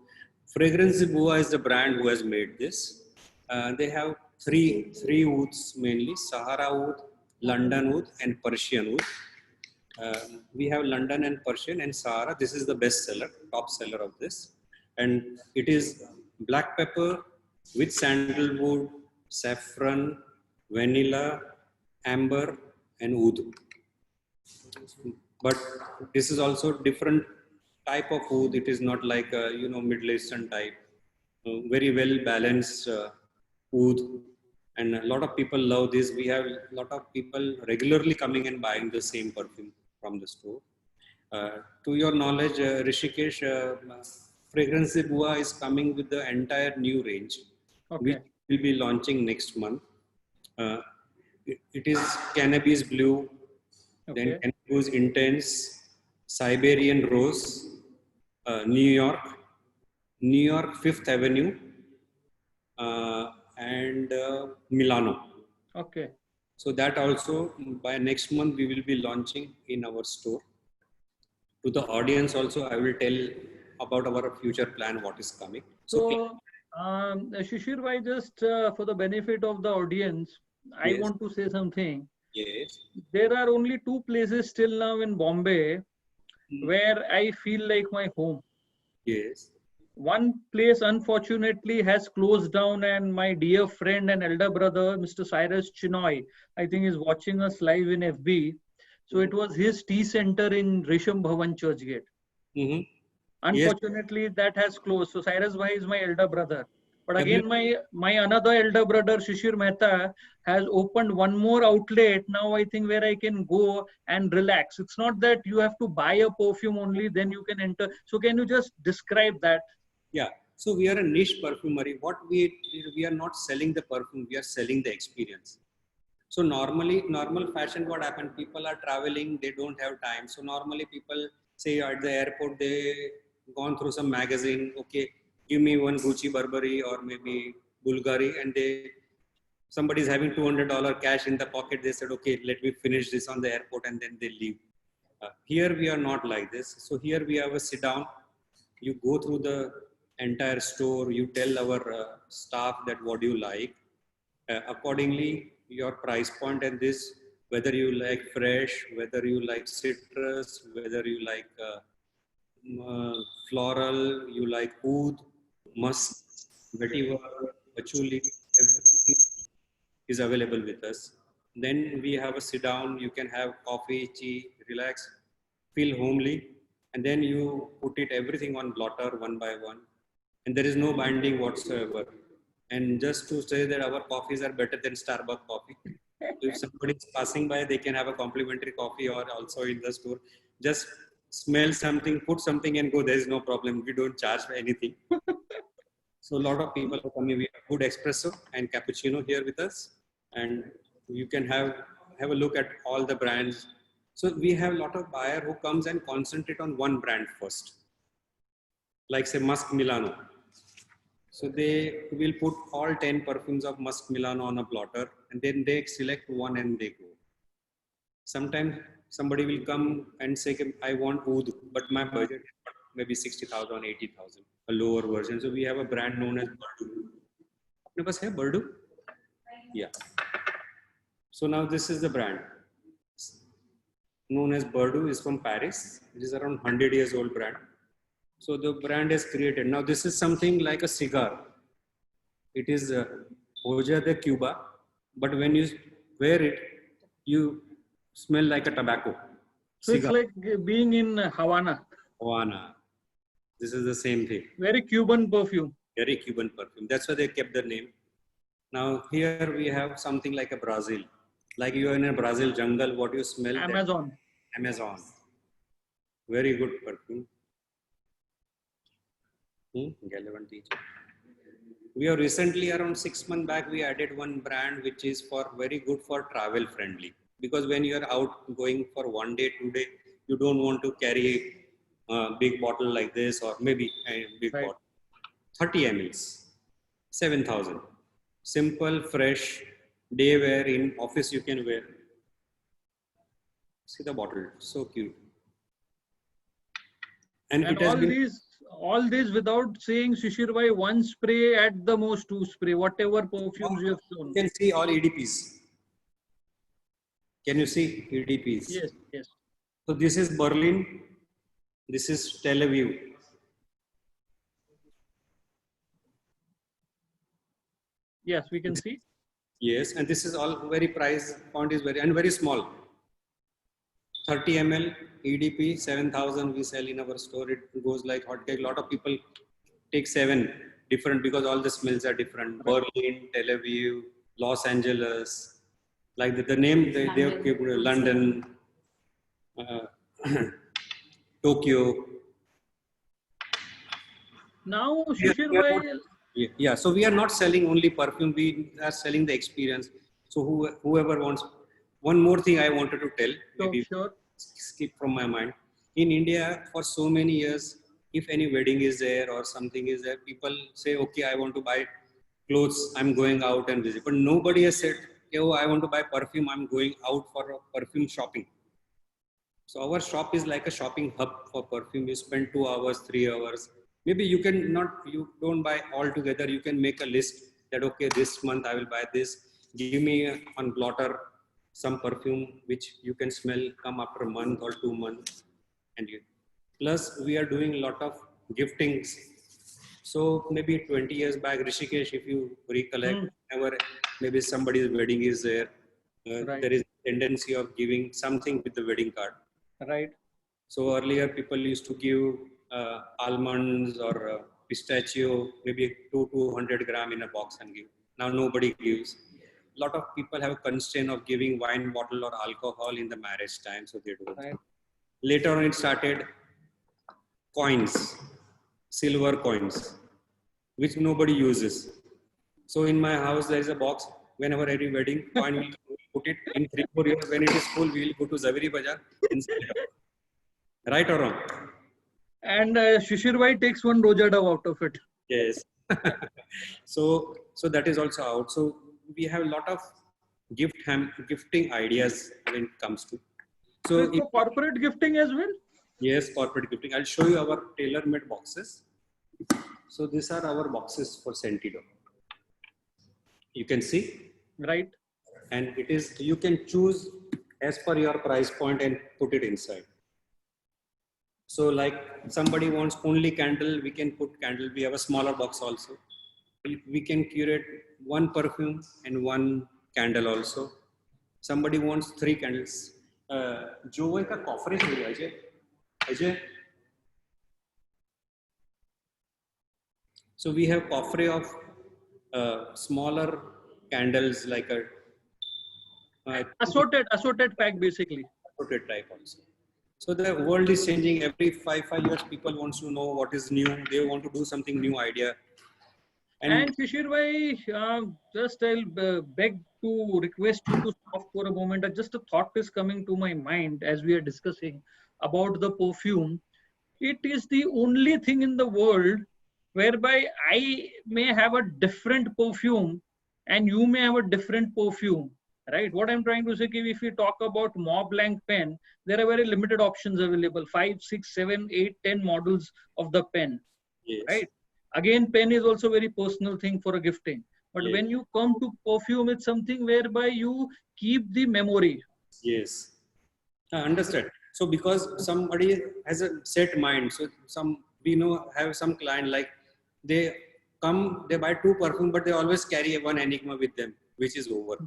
Fragrance Bua is the brand who has made this. They have three woods mainly: Sahara wood, London wood, and Persian wood. We have London and Persian and Sahara. This is the best seller, top seller of this. And it is black pepper with sandalwood, saffron, vanilla, amber, and oud. But this is also different type of oud. It is not like a, Middle Eastern type. Very well balanced oud. And a lot of people love this. We have a lot of people regularly coming and buying the same perfume from the store. To your knowledge, Rishikesh, Fragrance Bua is coming with the entire new range, which will be launching next month. It is Cannabis Blue, then Cannabis Intense, Siberian Rose, New York Fifth Avenue, and Milano. Okay. So that also by next month we will be launching in our store. To the audience also, I will tell about our future plan, what is coming. So Shishir bhai, just for the benefit of the audience, I want to say something. Yes. There are only two places still now in Bombay where I feel like my home. Yes. One place unfortunately has closed down, and my dear friend and elder brother, Mr. Cyrus Chinoy, I think is watching us live in FB. So it was his tea center in Risham Bhavan Churchgate. Unfortunately, that has closed. So Cyrus bhai is my elder brother. But again, my another elder brother, Shishir Mehta, has opened one more outlet now, I think, where I can go and relax. It's not that you have to buy a perfume only, then you can enter. So can you just describe that? Yeah. So we are a niche perfumery. What we are not selling the perfume, we are selling the experience. So normal fashion, what happened? People are traveling, they don't have time. So normally people say at the airport, they gone through some magazine. Okay, give me one Gucci Burberry or maybe Bulgari, and somebody is having $200 cash in the pocket. They said, okay, let me finish this on the airport, and then they leave. Here we are not like this. So here we have a sit down. You go through the entire store. You tell our staff that what do you like. Accordingly, your price point and this, whether you like fresh, whether you like citrus, whether you like floral, you like oud, musk, vetiver, patchouli, everything is available with us. Then we have a sit down, you can have coffee, tea, relax, feel homely, and then you put it everything on blotter one by one, and there is no binding whatsoever. And just to say that our coffees are better than Starbucks coffee. If somebody is passing by, they can have a complimentary coffee or also in the store. Just smell something, put something and go. There is no problem. We don't charge for anything. So a lot of people are coming. We have good espresso and cappuccino here with us. And you can have a look at all the brands. So we have a lot of buyer who comes and concentrate on one brand first. Like say Musk Milano. So they will put all 10 perfumes of Musk Milano on a plotter, and then they select one and they go. Sometimes somebody will come and say, I want oud, but my budget is maybe 60,000, 80,000, a lower version. So we have a brand known as Bardu. Apne paas hai Bardu? Yeah. So now this is the brand known as Bardu, is from Paris. It is around 100 years old brand. So the brand is created. Now this is something like a cigar. It is Hoja de Cuba, but when you wear it, you smell like a tobacco. So cigar. It's like being in Havana. Havana. This is the same thing. Very Cuban perfume. Very Cuban perfume. That's why they kept the name. Now here we have something like a Brazil. Like you are in a Brazil jungle, what you smell? Amazon. Amazon. Very good perfume. We have recently, around 6 months back, we added one brand which is very good for travel friendly. Because when you are out going for 1 day, 2 day, you don't want to carry a big bottle like this or maybe a big bottle. 30 mls, 7,000. Simple, fresh, day wear, in office you can wear. See the bottle, so cute. And And it has been, all these without saying Shishir bhai, one spray at the most, two spray, whatever perfumes you have you shown. can see all EDPs. Can you see EDPs? Yes, yes. So this is Berlin, this is Tel Aviv. Yes, we can see. Yes, and this is all very price point is very small. 30 ml EDP 7,000 we sell in our store. It goes like hotcake. A lot of people take 7 different because all the smells are different. Berlin, Tel Aviv, Los Angeles, like the name they have kept, London, Tokyo. Now, We are- Shishir we are bhai, not- yeah, so we are not selling only perfume, we are selling the experience. So whoever wants, one more thing I wanted to tell, maybe sure. skip from my mind. In India, for so many years, if any wedding is there or something is there, people say, okay, I want to buy clothes, I'm going out and visit. But nobody has said, oh, I want to buy perfume, I'm going out for a perfume shopping. So our shop is like a shopping hub for perfume. You spend 2 hours, 3 hours. Maybe you don't buy all together. You can make a list that, okay, this month I will buy this. Give me on blotter some perfume which you can smell come after a month or 2 months. Plus we are doing a lot of giftings. So maybe 20 years back, Rishikesh, if you recollect, whenever maybe somebody's wedding is there, Right. there is a tendency of giving something with the wedding card. Right. So earlier people used to give almonds or pistachio, maybe 200 gram in a box and give. Now nobody gives. A lot of people have a constraint of giving wine bottle or alcohol in the marriage time, so they do. Right. Later on it started coins, silver coins, which nobody uses. So in my house there is a box. Whenever any wedding, coin will put it in 3-4 years. When it is full, we will go to Zaveri Bazaar and sell it. Right or wrong? And Shishir bhai takes one Roja Dove out of it. Yes. so that is also out. So we have a lot of gifting ideas when it comes to. So So it's for corporate gifting as well? yes, corporate gifting. I'll show you our tailor-made boxes. So these are our boxes for Sentido. You can see. Right. And it is, you can choose as per your price point and put it inside. So like somebody wants only candle, we can put candle. We have a smaller box also. We can curate one perfume and one candle also. Somebody wants 3 candles. Joe ka cofre hai Ajay. So we have cofre of smaller candles like a assorted pack basically. Assorted type also. So the world is changing. Every 5 years, people want to know what is new. They want to do something new idea. And Shishir bhai, just I'll beg to request you to stop for a moment. Just a thought is coming to my mind as we are discussing about the perfume. It is the only thing in the world whereby I may have a different perfume and you may have a different perfume. Right? What I'm trying to say is if we talk about Mont Blanc pen, there are very limited options available, 5, 6, 7, 8, 10 models of the pen. Yes. Right? Again, pen is also a very personal thing for a gifting. But Yes. when you come to perfume, it's something whereby you keep the memory. Yes. I understand. So because somebody has a set mind, so have some client like they come, they buy 2 perfume, but they always carry one Enigma with them, which is over.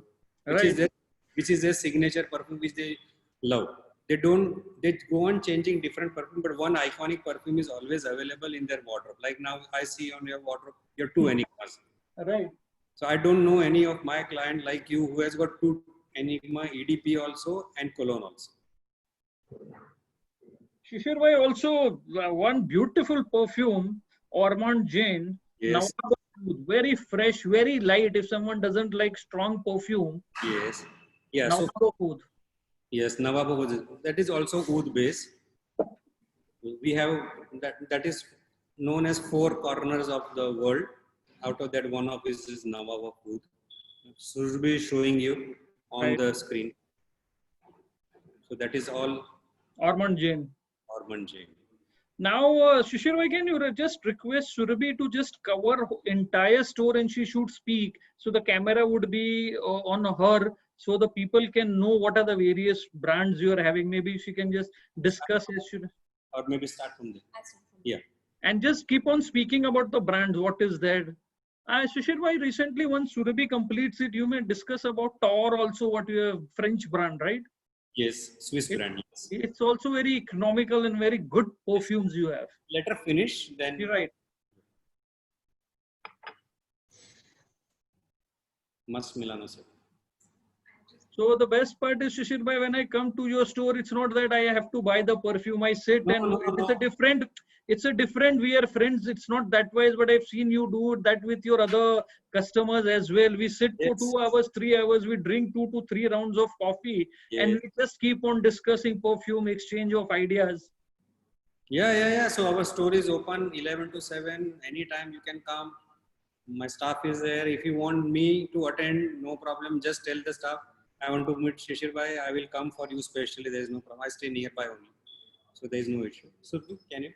Right. Which is their signature perfume which they love. They go on changing different perfume, but one iconic perfume is always available in their wardrobe. Like now I see on your wardrobe, you have 2 Enigmas. Right. So I don't know any of my client like you who has got 2 Enigma, EDP also and Cologne also. Shishir bhai, also one beautiful perfume, Ormond Jane. Yes. Very fresh, very light. If someone doesn't like strong perfume, Yes. Yeah. Nawab Yes, Nawab Oud. That is also oud base. We have that is known as 4 corners of the world. Out of that, one of is Nawab Oud. Should be showing you on the screen. So that is all Ormond Jane. Ormond Jane. Now, Shishir, why can you just request Surabhi to just cover entire store and she should speak. So the camera would be on her, so the people can know what are the various brands you are having. Maybe she can just discuss it. Or maybe start from there. Yeah. And just keep on speaking about the brands. What is that? Shishir, why recently once Surabhi completes it, you may discuss about Tor also, what you have, French brand, right? Yes, Swiss It- brand. Yes. It's also very economical and very good perfumes you have. Let her finish, then. You're right. Musk Milano, sir. So the best part is, Shishir bhai, when I come to your store, it's not that I have to buy the perfume. I sit No, and no, it's no. a different, we are friends. It's not that wise, but I've seen you do that with your other customers as well. We sit for Yes. 2 hours, 3 hours, we drink 2 to 3 rounds of coffee and Yes. we just keep on discussing perfume, exchange of ideas. Yeah. So our store is open 11 to 7. Anytime you can come. My staff is there. If you want me to attend, no problem. Just tell the staff, I want to meet Shishir bhai. I will come for you specially. There is no problem. I stay nearby only. So there is no issue. So can you?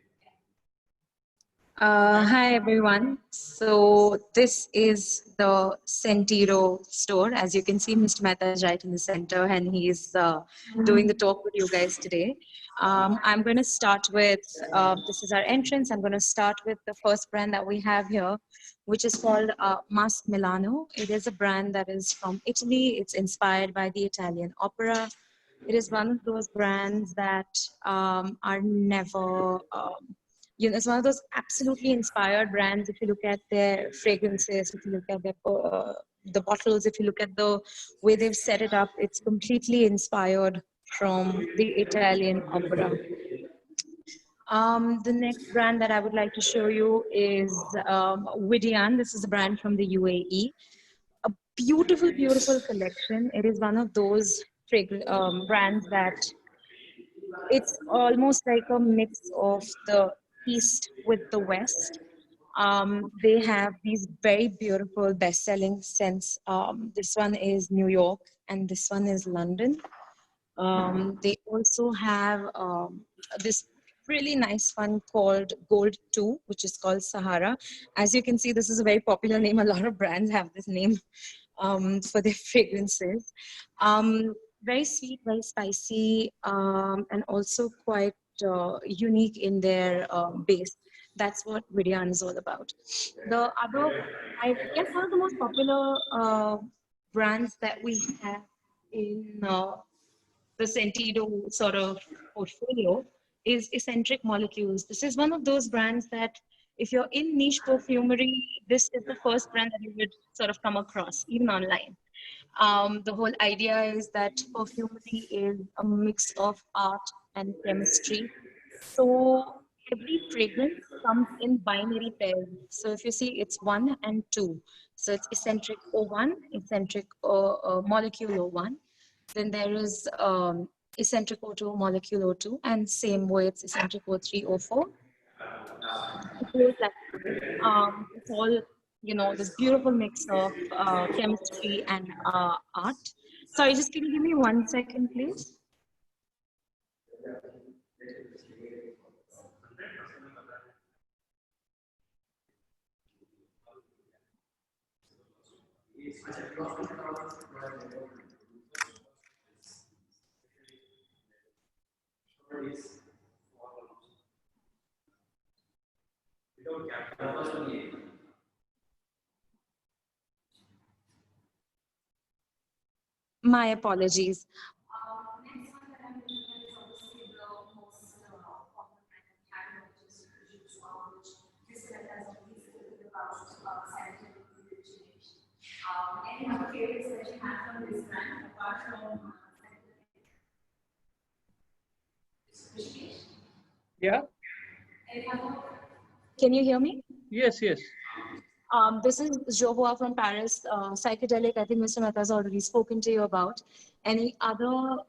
Hi everyone. So this is the Sentido store. As you can see, Mr. Mehta is right in the center and he's doing the talk with you guys today. I'm going to start with, this is our entrance. I'm going to start with the first brand that we have here, which is called Musk Milano. It is a brand that is from Italy. It's inspired by the Italian opera. It is one of those brands that are never it's one of those absolutely inspired brands. If you look at their fragrances, if you look at their the bottles, if you look at the way they've set it up, it's completely inspired from the Italian opera. The next brand that I would like to show you is Widian. This is a brand from the UAE. A beautiful, beautiful collection. It is one of those brands that it's almost like a mix of the East with the West. They have these very beautiful best-selling scents. This one is New York and this one is London. They also have this really nice one called Gold 2, which is called Sahara. As you can see, this is a very popular name. A lot of brands have this name for their fragrances. Very sweet, very spicy, and also quite unique in their base. That's what Vidian is all about. The other, I guess, one of the most popular brands that we have in the Sentido sort of portfolio is Eccentric Molecules. This is one of those brands that if you're in niche perfumery, this is the first brand that you would sort of come across, even online. The whole idea is that perfumery is a mix of art and chemistry. So every fragrance comes in binary pairs. So if you see, it's 1 and 2. So it's eccentric O1, eccentric molecule O1. Then there is eccentric O2, molecule O2, and same way it's eccentric O3, O4. It goes like it's all, this beautiful mix of chemistry and art. Sorry, just can you give me 1 second, please? My apologies. Any other favorites that you have from this brand apart from Yeah. Can you hear me? Yes. This is Johua from Paris, psychedelic. I think Mr. Mehta has already spoken to you about. Any other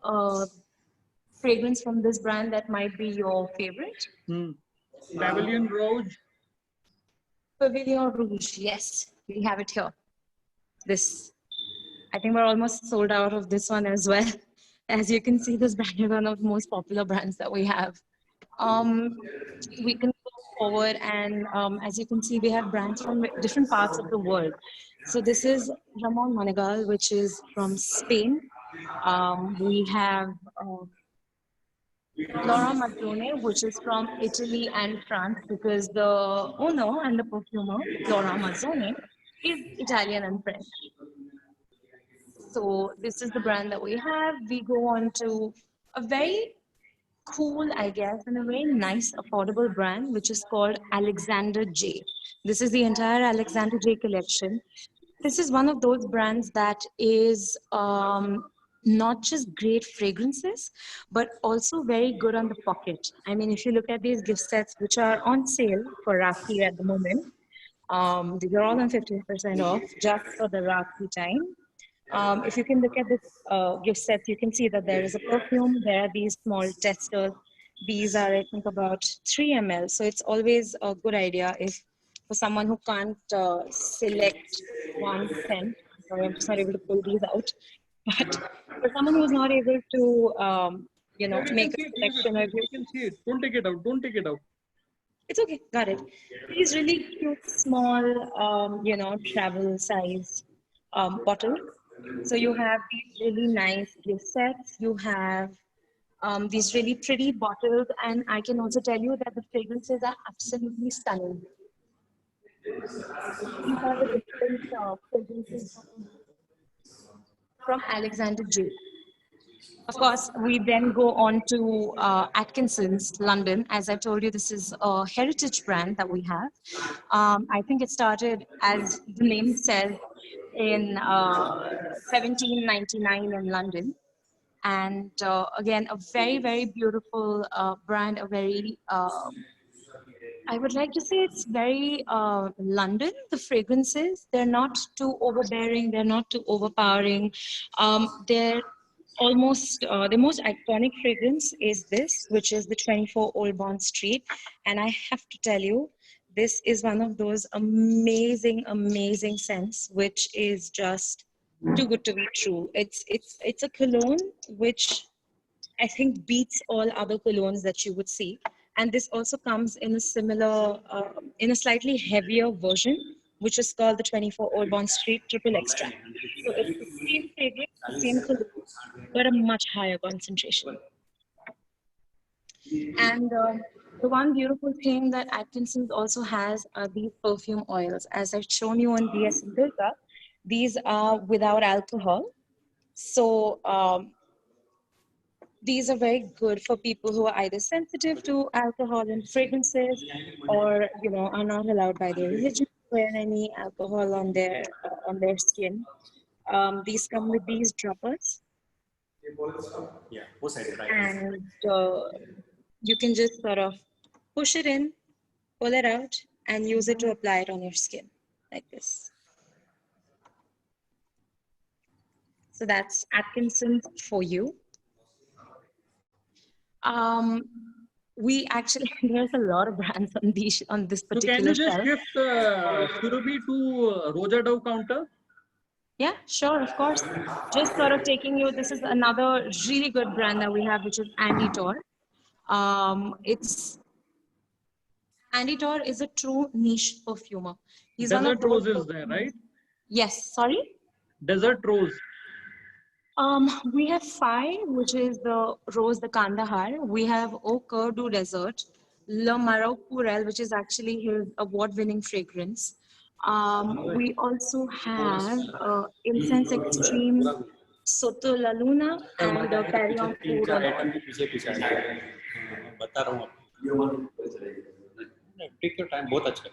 fragrance from this brand that might be your favorite? Pavilion Rouge. Pavilion Rouge. Yes, we have it here. This, I think we're almost sold out of this one as well. As you can see, this brand is one of the most popular brands that we have. We can go forward, and as you can see, we have brands from different parts of the world. So this is Ramon Monegal, which is from Spain. We have Laura Mazzone, which is from Italy and France, because the owner and the perfumer, Laura Mazzone, is Italian and French. So this is the brand that we have. We go on to a very cool, I guess, and a very nice, affordable brand, which is called Alexander J. This is the entire Alexander J collection. This is one of those brands that is not just great fragrances, but also very good on the pocket. I mean, if you look at these gift sets, which are on sale for Rakhi at the moment, these are all on 15% off just for the Rakhi time. If you can look at this gift set, you can see that there is a perfume. There are these small testers. These are, I think, about 3 ml. So it's always a good idea if for someone who can't select one scent. Sorry, I'm just not able to pull these out. But for someone who's not able to, make a selection, or You can see it. Don't take it out. Don't take it out. it's okay, got it. These really cute, small, travel size bottles. So you have these really nice gift sets. You have these really pretty bottles, and I can also tell you that the fragrances are absolutely stunning. These are the different fragrances from Alexander J. Of course, we then go on to Atkinson's London. As I told you, this is a heritage brand that we have. I think it started, as the name says, in 1799 in London. And again, a very, very beautiful brand, a very, I would like to say it's very London. The fragrances, they're not too overbearing, they're not too overpowering. They're almost, the most iconic fragrance is this, which is the 24 Old Bond Street. And I have to tell you, this is one of those amazing, amazing scents, which is just too good to be true. It's a cologne which I think beats all other colognes that you would see. And this also comes in a similar, in a slightly heavier version, which is called the 24 Old Bond Street Triple Extract. So it's the same fragrance, the same cologne, but a much higher concentration. And the one beautiful thing that Atkinson's also has are these perfume oils. As I've shown you on DS and Bilka, these are without alcohol. So these are very good for people who are either sensitive to alcohol and fragrances, or are not allowed by their religion to wear any alcohol on their skin. These come with these droppers, and you can just sort of push it in, pull it out, and use it to apply it on your skin like this. So that's Atkinson for you. We actually, there's a lot of brands on this So can particular you just shelf. shift Surabhi to Roja Dove counter? Yeah, sure, of course. Just sort of taking you, this is another really good brand that we have, which is Andy Tor. Andy Tor is a true niche perfumer. He's one of Desert Rose those is there, right? Yes, sorry? Desert Rose. We have 5, which is the Rose de Kandahar. We have Eau Coeur du Desert, Le Maroc Purel, which is actually his award-winning fragrance. We also have Incense Extreme, Soto La Luna, and Carillon Puro. Take your time, both अच्छा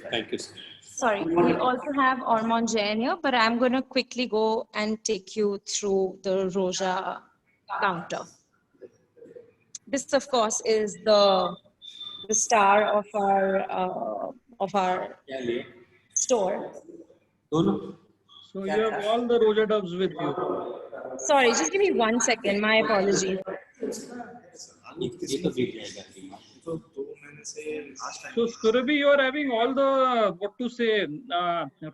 Thank you. Sorry, we also have Ormond Jain here, but I'm going to quickly go and take you through the Roja counter. This, of course, is the star of our store. So you have all the Roja Doves with you. Sorry, just give me 1 second. My apologies. So Surabhi, you are having all the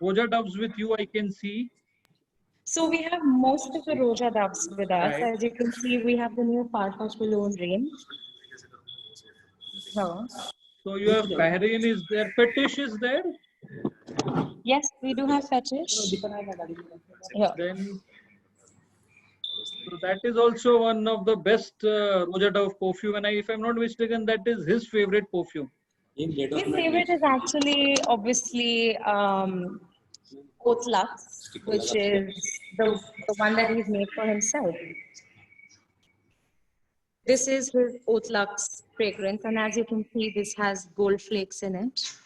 Roja Doves with you, I can see. So we have most of the Roja doves with us. Right. As you can see, we have the new Parfait Balloon range. Here. So you have Bahrain is there, Fetish is there. Yes, we do have fetish. Here. Then so that is also one of the best Roja Dove perfume, and if I'm not mistaken, that is his favorite perfume. His favorite is actually obviously Haute Lux, which is the one that he's made for himself. This is his Haute Lux fragrance, and as you can see, this has gold flakes in it.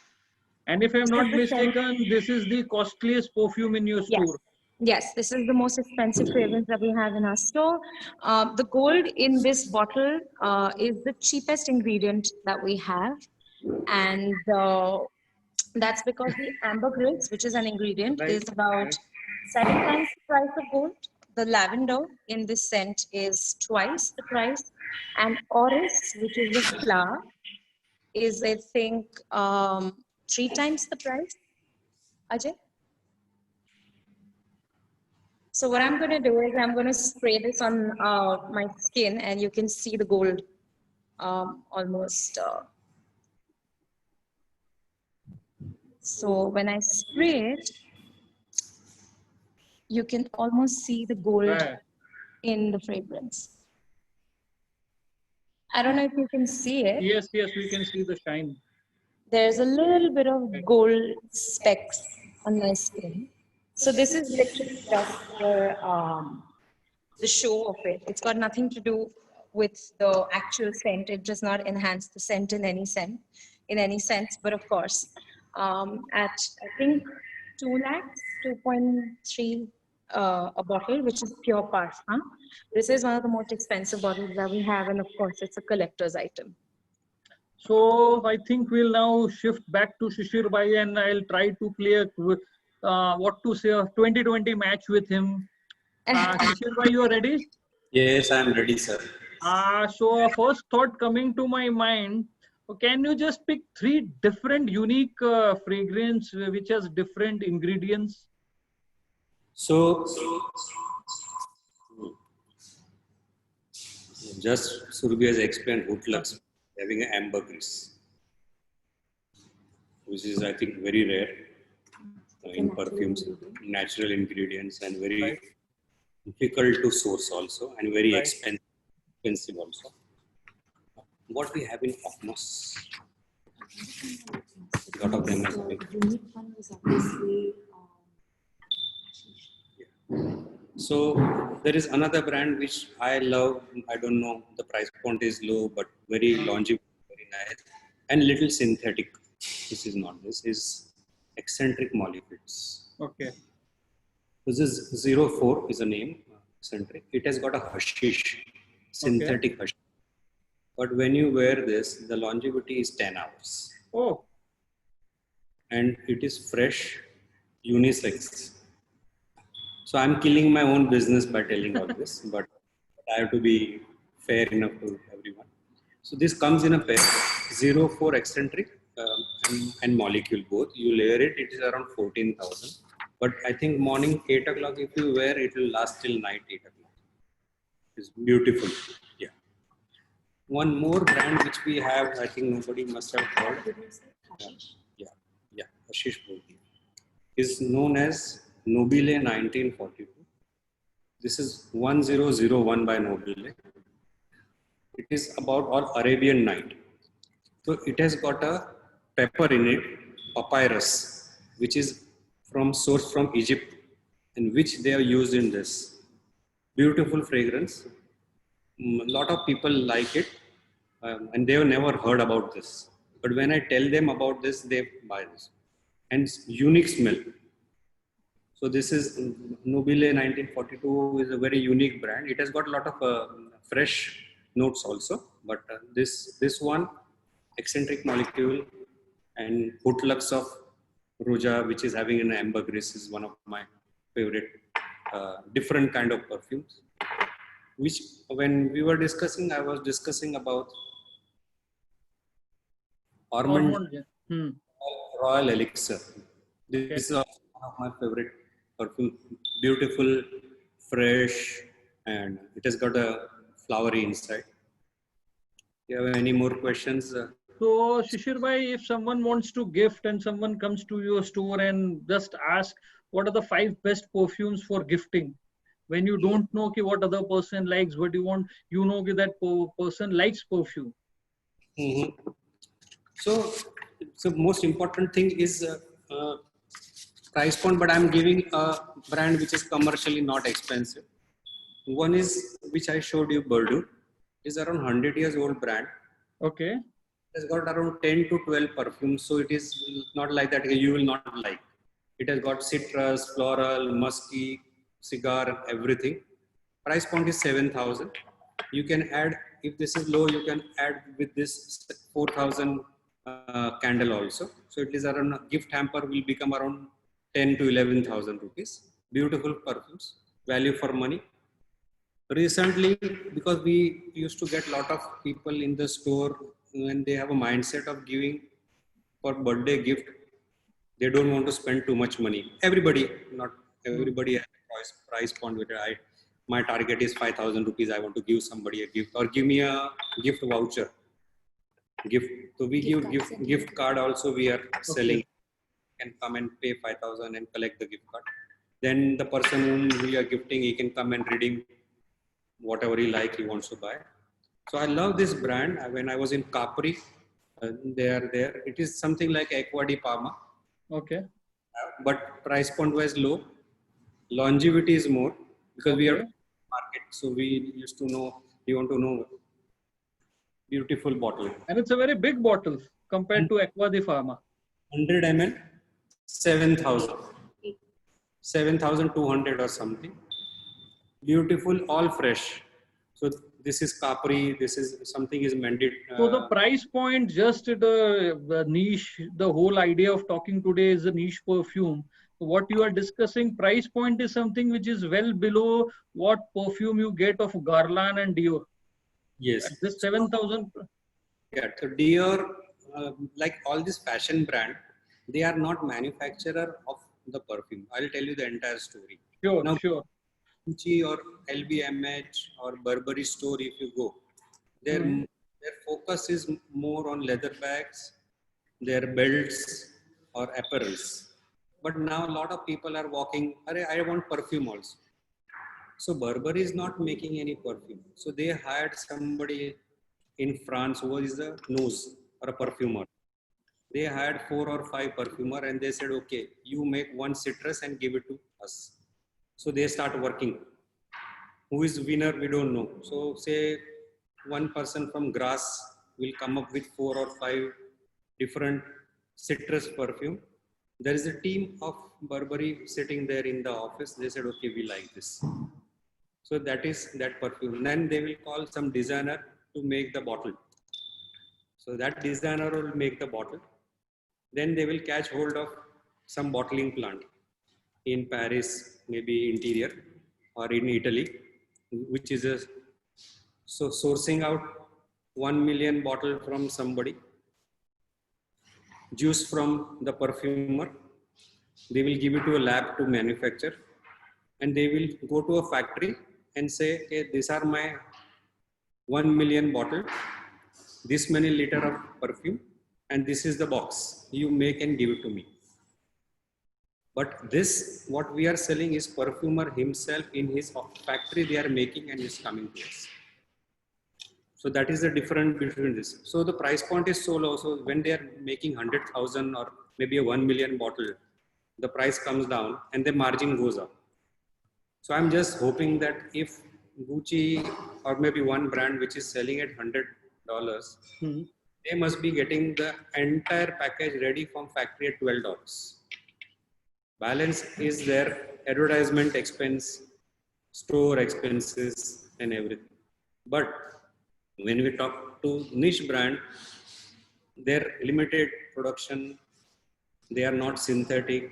And if I'm This not is the scent. mistaken, this is the costliest perfume in your Yes. store. Yes, this is the most expensive fragrance that we have in our store. The gold in this bottle is the cheapest ingredient that we have. And that's because the ambergris, which is an ingredient, Right. is about 7 times the price of gold. The lavender in this scent is twice the price. And orris, which is the flower, is, I think, 3 times the price. Ajay? So what I'm going to do is I'm going to spray this on my skin, and you can see the gold almost. So when I spray it, you can almost see the gold Right. in the fragrance. I don't know if you can see it. Yes, yes, we can see the shine. There's a little bit of gold specks on my skin. So this is literally just for the show of it. It's got nothing to do with the actual scent. It does not enhance the scent in any sense. But of course, at I think 2 lakhs, 2.3 a bottle, which is pure parfum. This is one of the most expensive bottles that we have, and of course, it's a collector's item. So I think we'll now shift back to Shishir Bhai, and I'll try to play a what to say a 2020 match with him. Shishir Bhai, you are ready? Yes, I am ready, sir. So first thought coming to my mind, can you just pick 3 different unique fragrance which has different ingredients? So, just Surbi has explained Haute Lux having an ambergris, which is, I think, very rare in perfumes, natural ingredients, and very Right. difficult to source also, and very Right. expensive also. What we have in Opmos, a lot of them are big. So there is another brand which I love. I don't know, the price point is low, but very longevity, very nice, and little synthetic. This is not. This is eccentric molecules. Okay. This is 04 is a name, eccentric. It has got a hashish, synthetic hashish. But when you wear this, the longevity is 10 hours. Oh, And it is fresh, unisex. So I'm killing my own business by telling all this, but I have to be fair enough to everyone. So this comes in a pair, 04 eccentric and molecule both. You layer it, it is around 14,000. But I think morning 8 o'clock, if you wear, it will last till night 8 o'clock. It's beautiful. Yeah. One more brand which we have, I think nobody must have heard. Yeah, Ashish Bhoti, is known as Nobile 1942. This is 1001 by Nobile. It is about all Arabian Night. So it has got a pepper in it, papyrus, which is sourced from Egypt, and which they have used in this. Beautiful fragrance. A lot of people like it, and they have never heard about this. But when I tell them about this, they buy this. And unique smell. So this is Nobile 1942 is a very unique brand. It has got a lot of fresh notes also, but this one, eccentric molecule and Haute Lux of Roja, which is having an ambergris, is one of my favorite different kind of perfumes. Which when we were discussing, I was discussing about Ormond Royal Elixir. This is one of my favorite perfume. Beautiful fresh, and it has got a flowery inside. You have any more questions? So, Shishir bhai, if someone wants to gift and someone comes to your store and just ask what are the 5 best perfumes for gifting, when you don't know ki what other person likes, what you want, you know ki that person likes perfume. Mhm. So, most important thing is price point, but I'm giving a brand which is commercially not expensive. One is which I showed you, Burdu, is around 100 years old brand. Okay. It has got around 10 to 12 perfumes, so it is not like that you will not like. It has got citrus, floral, musky, cigar, everything. Price point is 7,000. You can add, if this is low, you can add with this 4,000 candle also. So it is around, a gift hamper will become around 10 to 11,000 rupees. Beautiful perfumes, value for money. Recently, because we used to get a lot of people in the store when they have a mindset of giving for birthday gift, they don't want to spend too much money. Everybody, not everybody has a price point with it. My target is 5,000 rupees. I want to give somebody a gift or give me a gift voucher. Gift. So we give gift card also we are selling. Can come and pay 5,000 and collect the gift card. Then the person whom we are gifting, he can come and redeem whatever he like, he wants to buy. So I love this brand. When I was in Capri, they are there. It is something like Acqua di Parma, Okay. but price point was low. Longevity is more because we are Okay. market. So we used to know, we want to know beautiful bottle. And it's a very big bottle compared to Aqua di Pharma. 100 ml, 7,000. 7,200 or something. Beautiful, all fresh. So this is Capri. This is something is mended. So the price point, just the niche, the whole idea of talking today is a niche perfume. So what you are discussing, price point is something which is well below what perfume you get of Guerlain and Dior. Yes. At this 7,000. Yeah. So Dior, like all this fashion brand, they are not manufacturer of the perfume. I'll tell you the entire story. Sure, Now, sure. Gucci or LVMH or Burberry store, if you go, their focus is more on leather bags, their belts or apparels. But now a lot of people are walking, I want perfume also. So Burberry is not making any perfume. So they hired somebody in France who is a nose or a perfumer. They hired 4 or 5 perfumer and they said, okay, you make one citrus and give it to us. So they start working. Who is winner? We don't know. So say one person from Grass will come up with 4 or 5 different citrus perfume. There is a team of Burberry sitting there in the office. They said, okay, we like this. So that is that perfume. Then they will call some designer to make the bottle. So that designer will make the bottle. Then they will catch hold of some bottling plant in Paris, maybe interior, or in Italy, which is a, so sourcing out 1 million bottle from somebody, juice from the perfumer. They will give it to a lab to manufacture, and they will go to a factory and say, okay, these are my 1 million bottle, this many liter of perfume, and this is the box. You make and give it to me. But this, what we are selling is perfumer himself in his factory they are making and is coming to us. So that is the difference between this. So the price point is so low. So when they are making 100,000 or maybe a 1 million bottle, the price comes down and the margin goes up. So I'm just hoping that if Gucci or maybe one brand which is selling at $100, they must be getting the entire package ready from factory at $12. Balance is their advertisement expense, store expenses and everything. But when we talk to niche brand, their limited production, they are not synthetic.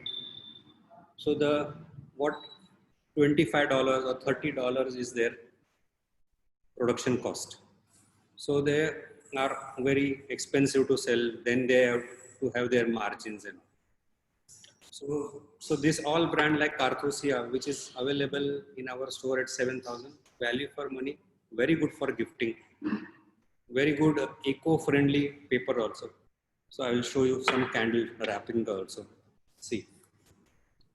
So the what $25 or $30 is their production cost. So they are very expensive to sell. Then they have to have their margins and So this all brand like Carthusia, which is available in our store at 7,000, value for money, very good for gifting, very good eco-friendly paper also. So I will show you some candle wrapping also. See,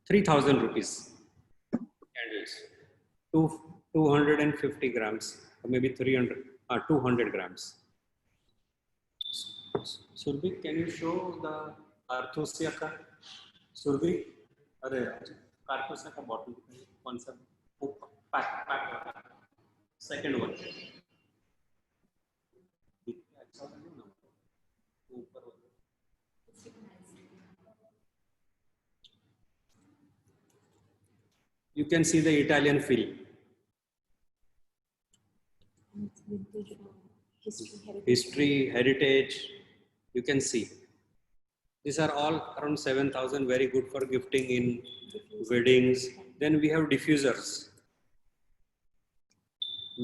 3,000 rupees candles, 250 grams, or maybe 300, 200 grams. Surbhi, can you show the Carthusia ka? Surbhi, अरे Carthusia का bottle कौन सा? Pack. Second one. You can see the Italian feel. History, heritage, you can see. These are all around 7,000, very good for gifting in weddings. Then we have diffusers,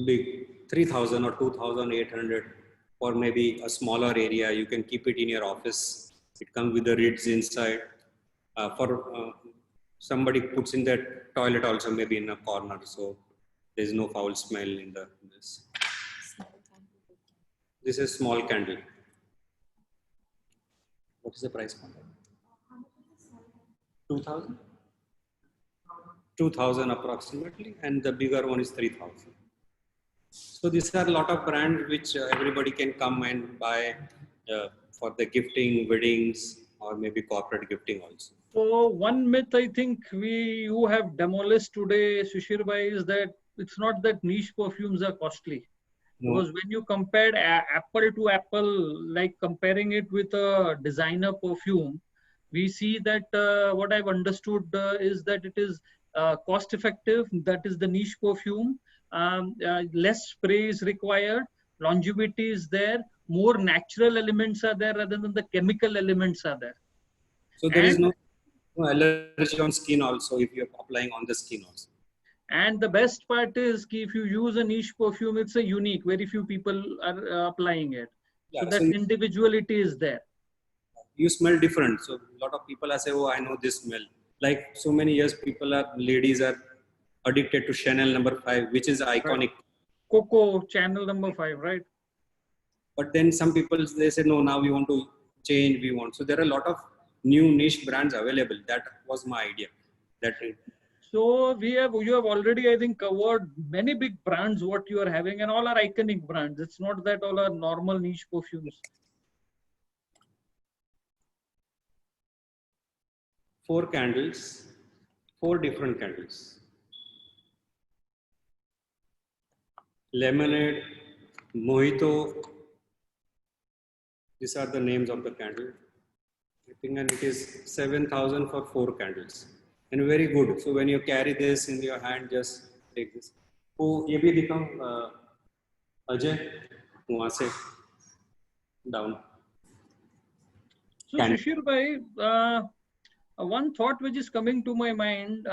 big, 3,000 or 2,800 for maybe a smaller area. You can keep it in your office. It comes with the lids inside. Somebody puts in the toilet also, maybe in a corner, so there's no foul smell in this. This is small candle. What is the price point? 2,000? 2,000 approximately, and the bigger one is 3,000. So these are a lot of brands which everybody can come and buy for the gifting, weddings, or maybe corporate gifting also. So one myth I think you have demolished today, Shishir Bhai, is that it's not that niche perfumes are costly. No. Because when you compared apple to apple, like comparing it with a designer perfume, we see that what I've understood is that it is cost effective. That is the niche perfume. Less spray is required. Longevity is there. More natural elements are there rather than the chemical elements are there. So there is no allergy on skin also if you're applying on the skin also. And the best part is if you use a niche perfume, it's a unique. Very few people are applying it. Yeah, so that individuality is there. You smell different. So a lot of people are saying, oh, I know this smell. Like so many years, ladies are addicted to Chanel No. 5, which is iconic. Right. Coco Chanel No. 5, right? But then some people, they say, no, now we want to change, So there are a lot of new niche brands available. That was my idea. So you have already, I think, covered many big brands what you are having, and all are iconic brands. It's not that all are normal niche perfumes. 4 candles, 4 different candles. Lemonade, Mojito. These are the names of the candle. I think and it is 7,000 for 4 candles. And very good. So when you carry this in your hand, just take this. Oh, ये भी दिखाऊं, Ajay, वहाँ से down. So Shishir Bhai, one thought which is coming to my mind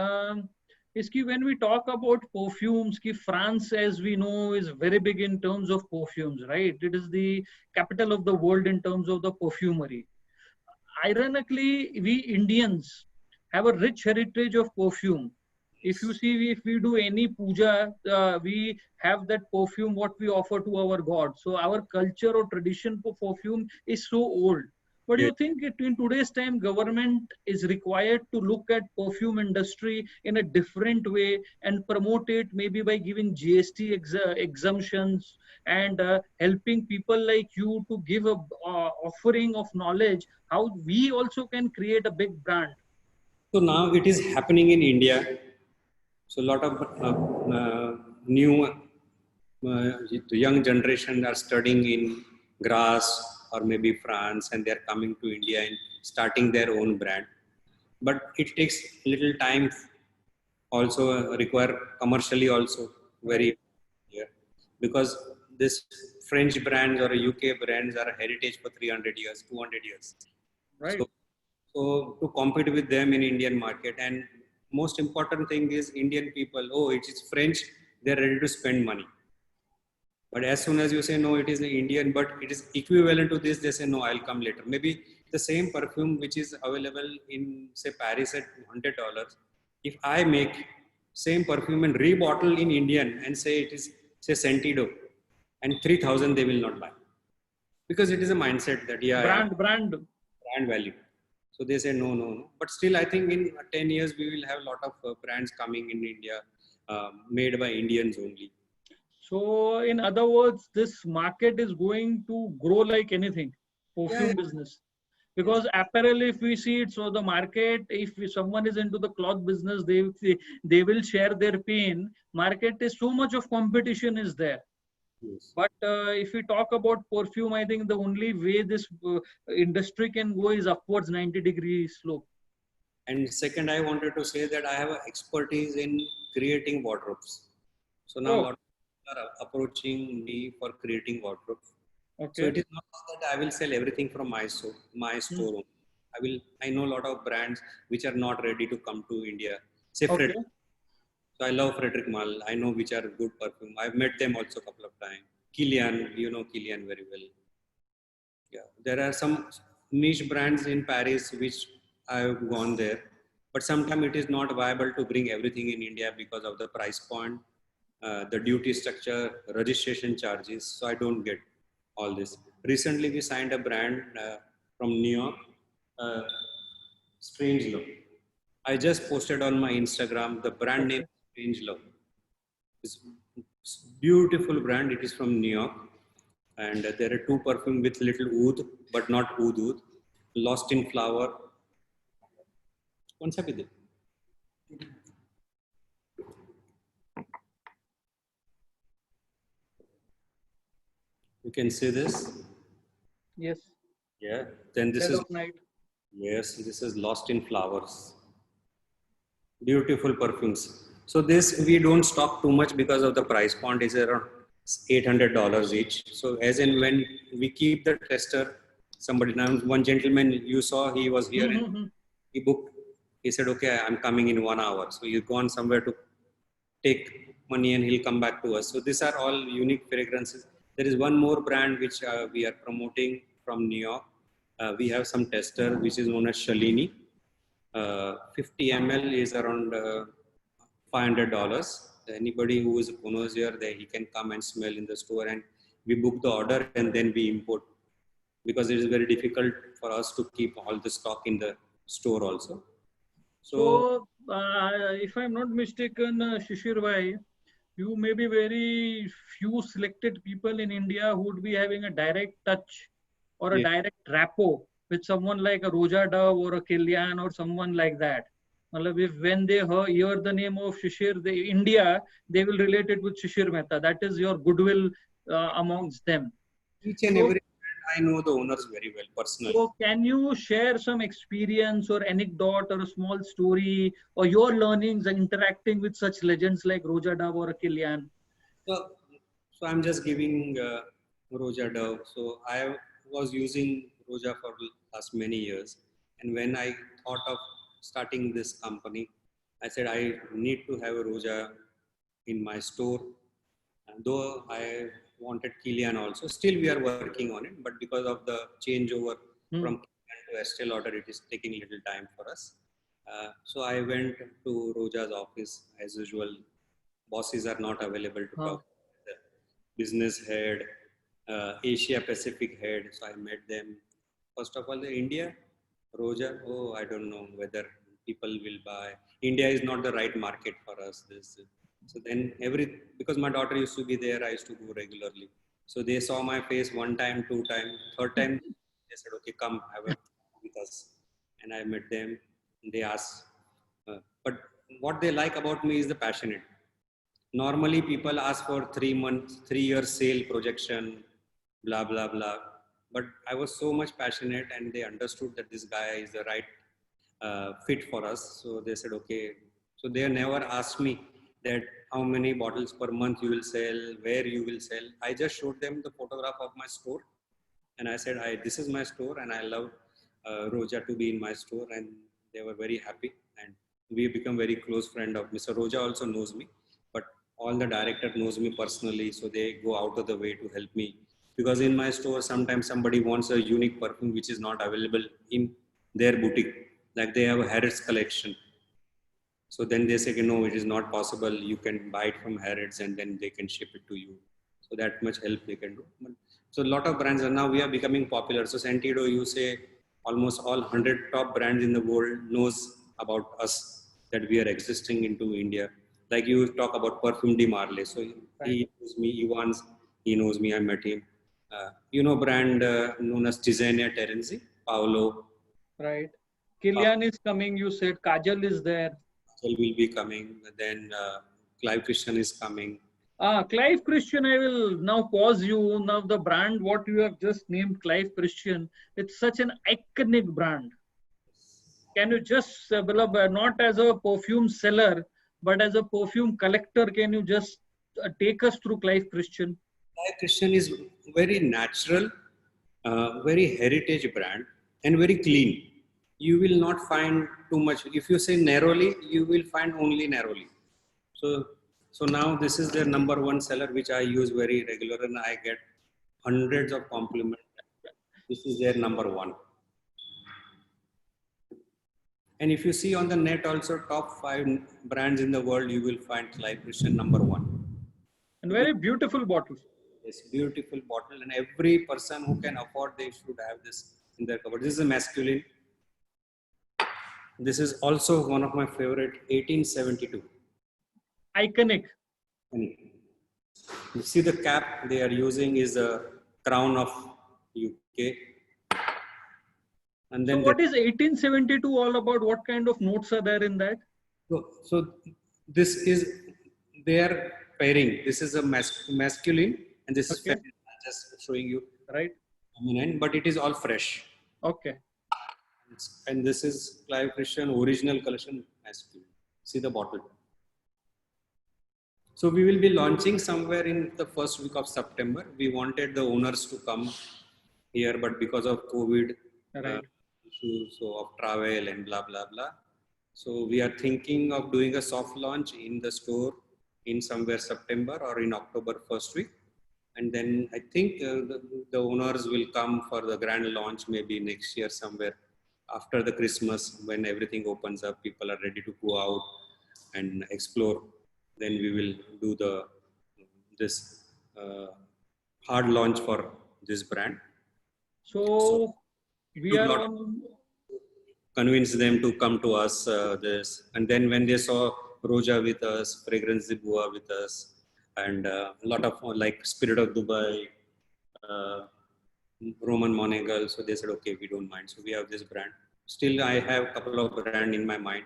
is that when we talk about perfumes, France, as we know, is very big in terms of perfumes, right? It is the capital of the world in terms of the perfumery. Ironically, we Indians have a rich heritage of perfume. If you see, if we do any puja, we have that perfume what we offer to our God. So our culture or tradition for perfume is so old. But do you think in today's time, government is required to look at perfume industry in a different way and promote it maybe by giving GST exemptions and helping people like you to give a offering of knowledge, how we also can create a big brand? So now it is happening in India. So a lot of new young generation are studying in Grasse or maybe France, and they're coming to India and starting their own brand. But it takes little time, also require commercially also very because this French brands or UK brands are a heritage for 300 years, 200 years. Right. So to compete with them in Indian market, and most important thing is Indian people, oh, it is French, they're ready to spend money. But as soon as you say, no, it is Indian, but it is equivalent to this, they say, no, I'll come later. Maybe the same perfume which is available in say Paris at $100, if I make same perfume and rebottle in Indian and say it is say Sentido and 3,000 they will not buy because it is a mindset that Brand. brand value. So they say no, no, no. But still, I think in 10 years we will have a lot of brands coming in India, made by Indians only. So in other words, this market is going to grow like anything, perfume business. Because apparel, if we see it, so the market, if someone is into the cloth business, they will share their pain. Market is so much of competition is there. Yes. But if we talk about perfume, I think the only way this industry can go is upwards 90-degree slope. And second, I wanted to say that I have an expertise in creating wardrobes. So now a lot of people are approaching me for creating wardrobes. Okay. So it is not that I will sell everything from my store. I know a lot of brands which are not ready to come to India. Say Frederick. So I love Frederick Malle. I know which are good perfume. I've met them also a couple of times. Kilian, you know Kilian very well. Yeah, there are some niche brands in Paris which I've gone there, but sometimes it is not viable to bring everything in India because of the price point, the duty structure, registration charges. So I don't get all this. Recently, we signed a brand from New York, Strange Love. I just posted on my Instagram the brand name Strange Love. It's beautiful brand. It is from New York, and there are two perfume with little oud, but not oud. Lost in Flower. कौन सा भी दे? You can see this. Yes. Yeah. Then this Dead is of Night. yes. This is Lost in Flowers. Beautiful perfumes. So this we don't stock too much because of the price point is around $800 each. So as and when we keep the tester, somebody now one gentleman you saw he was here and he booked. He said, "Okay, I'm coming in 1 hour." So you've gone somewhere to take money and he'll come back to us. So these are all unique fragrances. There is one more brand which we are promoting from New York. We have some tester which is known as Shalini. 50 ml is around $500. Anybody who is a connoisseur, there he can come and smell in the store, and we book the order and then we import because it is very difficult for us to keep all the stock in the store also. So if I'm not mistaken, Shishir bhai, you may be very few selected people in India who would be having a direct touch or a direct rapport with someone like a Roja Dove or a Kilian or someone like that. If when they hear the name of Shishir, India, they will relate it with Shishir Mehta. That is your goodwill amongst them. Each and every I know the owners very well personally. So can you share some experience or anecdote or a small story or your learnings and interacting with such legends like Roja Dove or a Kilian? So I'm just giving Roja Dove. So I was using Roja for last many years. And when I thought of starting this company, I said I need to have a Roja in my store. And though I wanted Kilian also, still we are working on it. But because of the changeover from Kilian to Estee Lauder, it is taking a little time for us. So I went to Roja's office as usual. Bosses are not available to talk. The business head, Asia Pacific head. So I met them. First of all, the India, Roja. Oh, I don't know whether people will buy. India is not the right market for us. So then because my daughter used to be there, I used to go regularly. So they saw my face one time, two times, third time. They said, "Okay, come have a with us." And I met them. And they asked, but what they like about me is the passionate. Normally, people ask for 3 months, 3 years sale projection, blah, blah, blah. But I was so much passionate and they understood that this guy is the right fit for us. So they said, okay. So they never asked me that how many bottles per month you will sell, where you will sell. I just showed them the photograph of my store. And I said, this is my store and I love Roja to be in my store. And they were very happy. And we become very close friend of Mr. Roja also knows me. But all the director knows me personally, so they go out of the way to help me Because in my store, sometimes somebody wants a unique perfume which is not available in their boutique. Like they have a Harrods collection. So then they say, no, it is not possible. You can buy it from Harrods and then they can ship it to you. So that much help they can do. So a lot of brands are now we are becoming popular. So Sentido, you say almost all 100 top brands in the world knows about us, that we are existing into India. Like you talk about Perfume de Marley. So he knows me, Evans, he knows me, I met him. You know brand known as Tisania Terenzi, Paolo. Right. Kilian is coming, you said. Kajal is there. Will be coming. Then Clive Christian is coming. Clive Christian, I will now pause you. Now the brand, what you have just named Clive Christian, it's such an iconic brand. Can you just, not as a perfume seller, but as a perfume collector, can you just take us through Clive Christian? Clive Christian is very natural, very heritage brand and very clean. You will not find too much. If you say narrowly, you will find only narrowly. So now this is their number one seller, which I use very regular, and I get hundreds of compliments. This is their number one. And if you see on the net also, top 5 brands in the world, you will find Clive Christian number one. And very beautiful bottle. Yes, beautiful bottle, and every person who can afford, they should have this in their cupboard. This is a masculine. This is also one of my favorite, 1872. Iconic. And you see the cap they are using is a crown of UK. And then so what is 1872 all about? What kind of notes are there in that? So this is their pairing. This is a masculine and this is feminine. I'm just showing you. Right. Feminine, but it is all fresh. Okay. And this is Clive Christian original collection masculine. See the bottle. So we will be launching somewhere in the first week of September. We wanted the owners to come here, but because of COVID issues, so of travel and blah, blah, blah. So we are thinking of doing a soft launch in the store in somewhere September or in October first week. And then I think the owners will come for the grand launch maybe next year somewhere after the Christmas, when everything opens up, people are ready to go out and explore. Then we will do this hard launch for this brand. So we are convince them to come to us this, and then when they saw Roja with us, Fragrance de Bois with us, and a lot of like Spirit of Dubai, Roman Monegal, so they said, okay, we don't mind. So we have this brand. Still, I have a couple of brands in my mind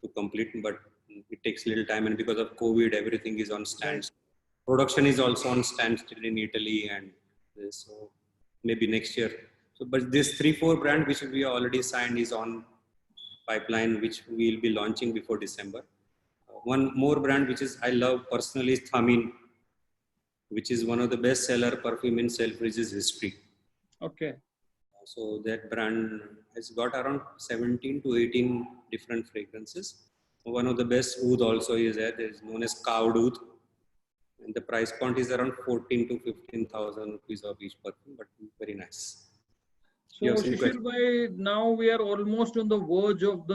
to complete, but it takes a little time, and because of COVID, everything is on standstill. Production is also on standstill in Italy, and this, so maybe next year. So, but this 3-4 brand which we already signed is on pipeline, which we will be launching before December. One more brand which is I love personally is Thamin, which is one of the best seller perfume in Selfridges history. Okay. So that brand has got around 17 to 18 different fragrances. One of the best oud also is there. There is known as cowed oud, and the price point is around 14 to 15,000 rupees of each perfume, but very nice. So Shishir bhai, now we are almost on the verge of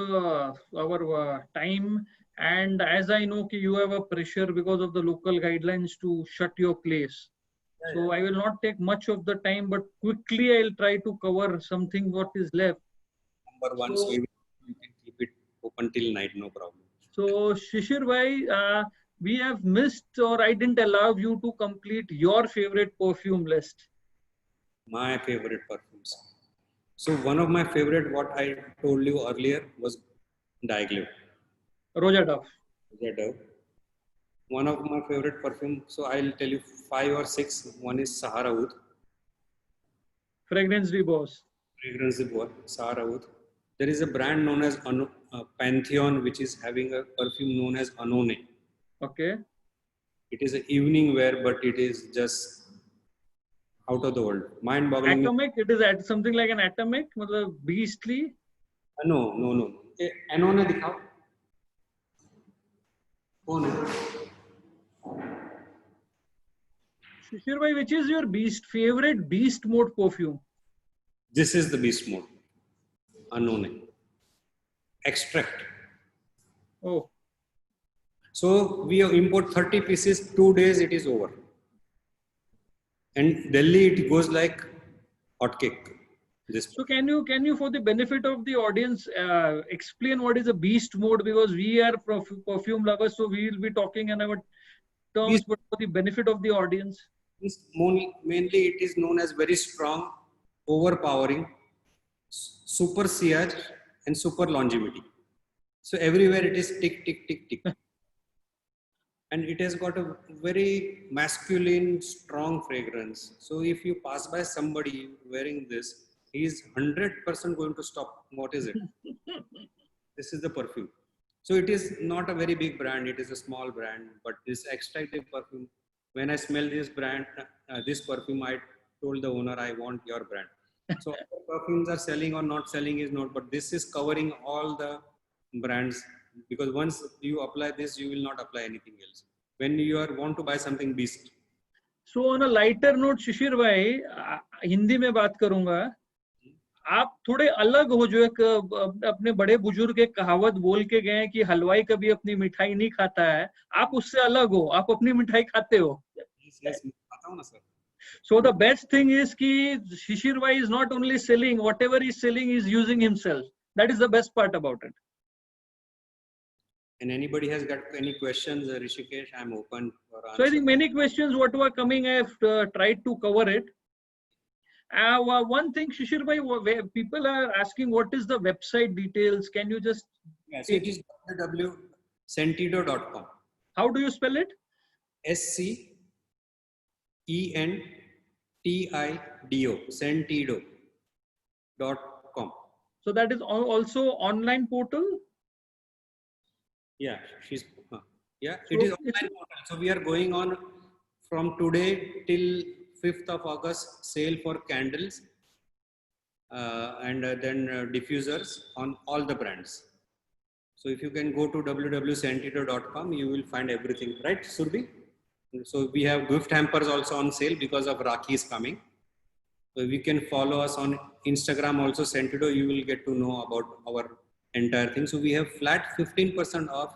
our time, and as I know, you have a pressure because of the local guidelines to shut your place. So I will not take much of the time, but quickly I'll try to cover something what is left. Number one, so you can keep it open till night, no problem. So Shishir bhai, we have missed, or I didn't allow you to complete your favorite perfume list. My favorite perfumes. So one of my favorite, what I told you earlier, was Diageo. Roja Dove. Roja Dove. One of my favorite perfume. So I'll tell you 5 or 6. One is Sahara Oud. Fragrance de Bois. Fragrance de Bois, Sahara Oud. There is a brand known as Pantheon, which is having a perfume known as Anone. Okay. It is an evening wear, but it is just out of the world. Mind-boggling. Atomic? It is something like an atomic? Beastly? No. Anone दिखाओ. कौन है? Shishir bhai, which is your favorite beast mode perfume? This is the beast mode. Unknown. Extract. Oh, So we import 30 pieces, 2 days it is over. And Delhi it goes like hotcake. This so can you, for the benefit of the audience, explain what is a beast mode? Because we are perfume lovers, so we will be talking in our terms, Beast- but for the benefit of the audience. mainly it is known as very strong, overpowering, super sillage and super longevity. So everywhere it is tick, tick, tick, tick. And it has got a very masculine, strong fragrance. So if you pass by somebody wearing this, he is 100% going to stop. What is it? This is the perfume. So it is not a very big brand. It is a small brand, but this extractive perfume. When I smell this brand, this perfume, I told the owner, I want your brand. So other perfumes are selling or not selling is not, but this is covering all the brands, because once you apply this, you will not apply anything else. When you want to buy something beast. So on a lighter note, शिशिर भाई, हिंदी में बात करूंगा. आप थोड़े अलग हो, जो एक अपने बड़े बुजुर्ग एक कहावत बोल के गए कि हलवाई कभी अपनी मिठाई नहीं खाता है. आप उससे अलग हो, आप अपनी मिठाई खाते हो. Yes, बताओ ना sir. So the best thing is कि Shishir bhai is not only selling, whatever he's selling, is using himself. That is the best part about it. And anybody has got any questions, Rishikesh, I'm open for So I answer. think many questions what were coming, I have tried to cover it. One thing, Shishir bhai, where people are asking what is the website details. Can you just, Yeah, so it is www.sentido.com. how do you spell it? SCENTIDO, Sentido.com. So that is also online portal. Yeah, she's, yeah, So it is it's- online portal. So we are going on from today till 5th of August, sale for candles and then diffusers on all the brands. So if you can go to www.sentido.com, you will find everything, right, Surbi? So we have gift hampers also on sale because of Rakhi is coming. So you can follow us on Instagram also, Sentido, you will get to know about our entire thing. So we have flat 15% off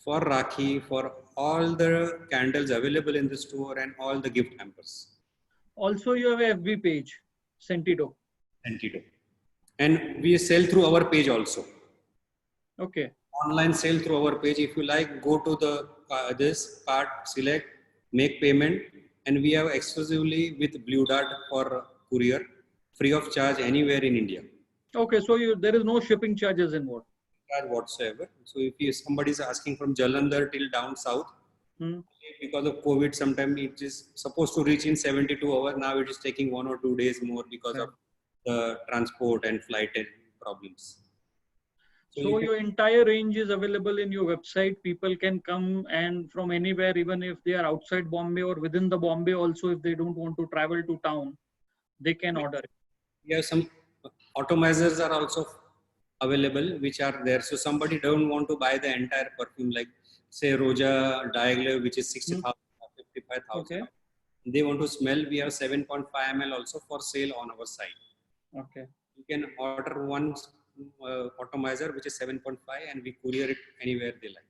for Rakhi, for all the candles available in the store and all the gift hampers. Also, you have a FB page, Sentido. Sentido. And we sell through our page also. Okay. Online sale through our page. If you like, go to the this cart, select, make payment, and we have exclusively with Blue Dart for courier, free of charge anywhere in India. Okay. So there is no shipping charges involved. Charge whatsoever. So if somebody is asking from Jalandhar till down south, because of COVID, sometimes it is supposed to reach in 72 hours. Now it is taking 1 or 2 days more because of the transport and flight problems. So your entire range is available in your website. People can come and from anywhere, even if they are outside Bombay or within the Bombay also, if they don't want to travel to town, they can order it. Yeah, some atomizers are also available, which are there. So somebody don't want to buy the entire perfume, like say Roja Diageo, which is 60,000 or 55,000. Okay. They want to smell. We have 7.5 ml also for sale on our site. Okay. You can order one atomizer, which is 7.5, and we courier it anywhere they like.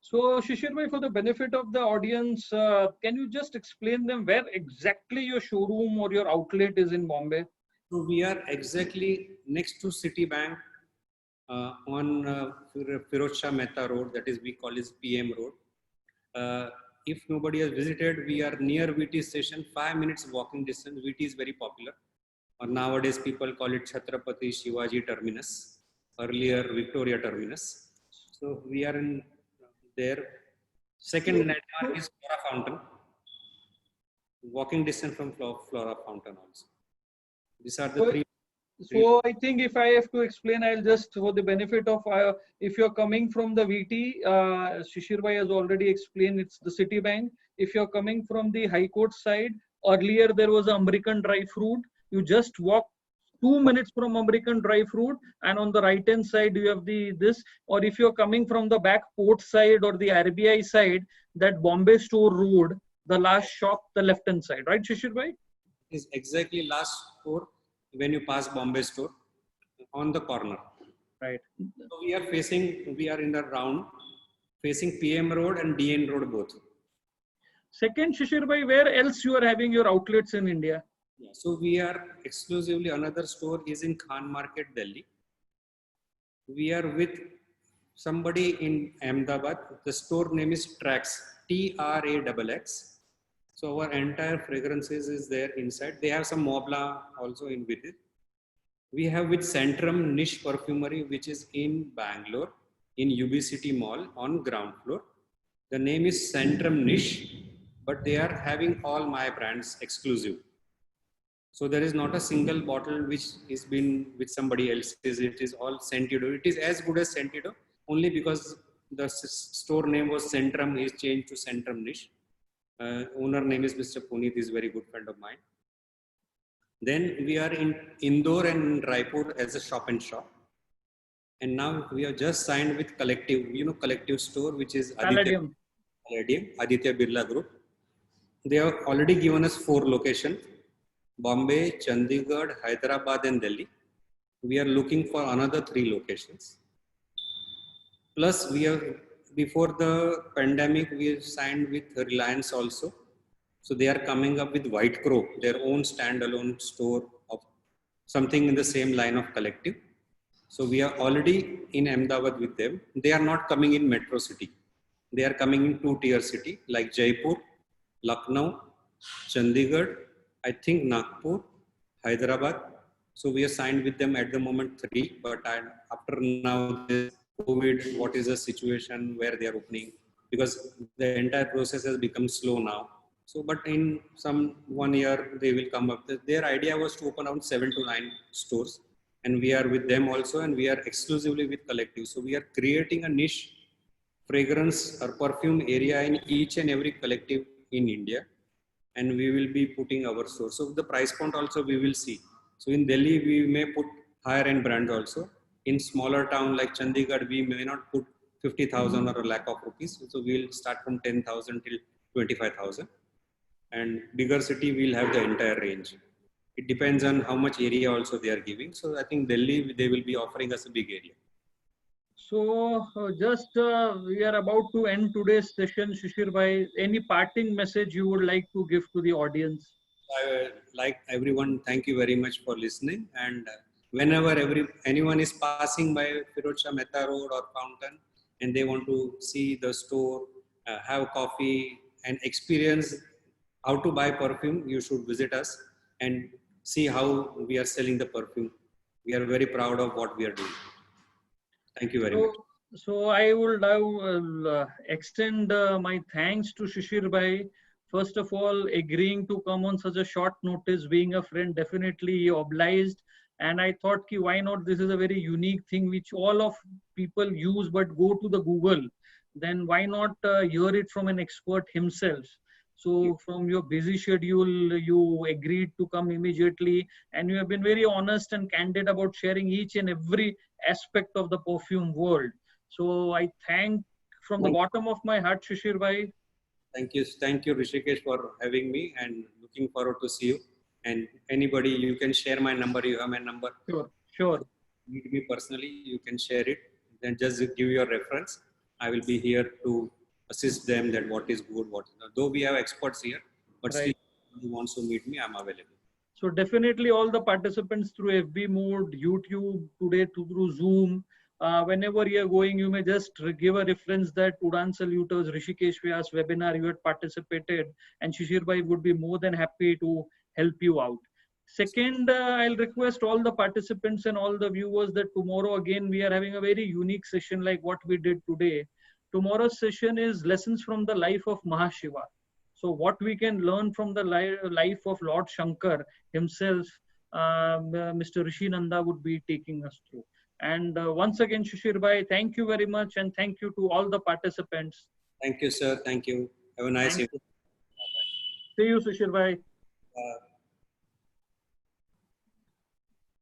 So Shishir bhai, for the benefit of the audience, can you just explain them where exactly your showroom or your outlet is in Bombay? So we are exactly next to Citibank on Firoz Shah Mehta Road, that is we call it PM Road. If nobody has visited, we are near VT station, 5 minutes walking distance. VT is very popular. Or nowadays people call it Chhatrapati Shivaji Terminus, earlier Victoria Terminus. So we are in there. Second landmark is Flora Fountain. Walking distance from Flora Fountain also. These are the three. So I think if I have to explain, I'll just, for the benefit of, if you're coming from the VT, Shishir bhai has already explained, it's the Citibank. If you're coming from the High Court side, earlier there was American Dry Fruit. You just walk 2 minutes from American Dry Fruit, and on the right hand side you have this. Or if you're coming from the back port side or the RBI side, that Bombay Store Road, the last shop, the left-hand side, right, Shishir bhai? Is exactly last store when you pass Bombay store on the corner. Right. So we are in the round facing PM Road and DN Road both. Second, Shishir bhai, where else you are having your outlets in India? Yeah. So we are exclusively, another store is in Khan Market, Delhi. We are with somebody in Ahmedabad. The store name is Trax, TRAXX. So our entire fragrances is there inside. They have some Mobla also in with it. We have with Centrum Niche Perfumery, which is in Bangalore, in UB City Mall on ground floor. The name is Centrum Niche, but they are having all my brands exclusive. So there is not a single bottle which is been with somebody else's. It is all Sentido. It is as good as Sentido, only because the store name was Centrum is changed to Centrum Niche. Owner name is Mr. Puneet, is a very good friend of mine. Then we are in Indore and Raipur as a shop and shop. And now we have just signed with Collective, Collective store, which is Palladium. Aditya Birla Group. They have already given us 4 locations: Bombay, Chandigarh, Hyderabad and Delhi. We are looking for another 3 locations. Plus we have, before the pandemic, we have signed with Reliance also. So they are coming up with White Crow, their own standalone store of something in the same line of Collective. So we are already in Ahmedabad with them. They are not coming in metro city. They are coming in 2-tier city like Jaipur, Lucknow, Chandigarh, I think Nagpur, Hyderabad. So we are signed with them at the moment 3, but after now this COVID, what is the situation where they are opening? Because the entire process has become slow now. So, but in some 1 year, they will come up. Their idea was to open around 7 to 9 stores. And we are with them also, and we are exclusively with Collective. So we are creating a niche fragrance or perfume area in each and every Collective in India. And we will be putting our store. So the price point also we will see. So in Delhi, we may put higher end brands also. In smaller town like Chandigarh, we may not put 50,000 or a lakh of rupees. So we'll start from 10,000 till 25,000. And bigger city, we'll have the entire range. It depends on how much area also they are giving. So I think Delhi, they will be offering us a big area. So we are about to end today's session, Shishir bhai. Any parting message you would like to give to the audience? I like everyone, thank you very much for listening. And whenever anyone is passing by Firoz Shah Mehta Road or Fountain and they want to see the store, have coffee and experience how to buy perfume, you should visit us and see how we are selling the perfume. We are very proud of what we are doing. Thank you very much. So I will extend my thanks to Shishir bhai. First of all, agreeing to come on such a short notice, being a friend, definitely obliged. And I thought, why not? This is a very unique thing which all of people use, but go to the Google. Then why not hear it from an expert himself? So from your busy schedule, you agreed to come immediately, and you have been very honest and candid about sharing each and every aspect of the perfume world. So I thank from the bottom of my heart, Shishir bhai. Thank you, Rishikesh, for having me, and looking forward to see you. And anybody, you can share my number. You have my number. Sure. Meet me personally, you can share it. Then just give your reference. I will be here to assist them that what is good, what is not. Though we have experts here, but Right. Still, who wants to meet me, I'm available. So definitely all the participants through FB mode, YouTube, today through Zoom, whenever you're going, you may just give a reference that Udan Saluters, Rishikesh Vyas webinar you had participated, and Shishir bhai would be more than happy to help you out. Second, I'll request all the participants and all the viewers that tomorrow again we are having a very unique session like what we did today. Tomorrow's session is lessons from the life of Mahashiva. So what we can learn from the life of Lord Shankar himself, Mr. Rishi Nanda would be taking us through. And once again, Shishir bhai, thank you very much, and thank you to all the participants. Thank you, sir. Thank you. Have a nice evening. See you, Shishir bhai.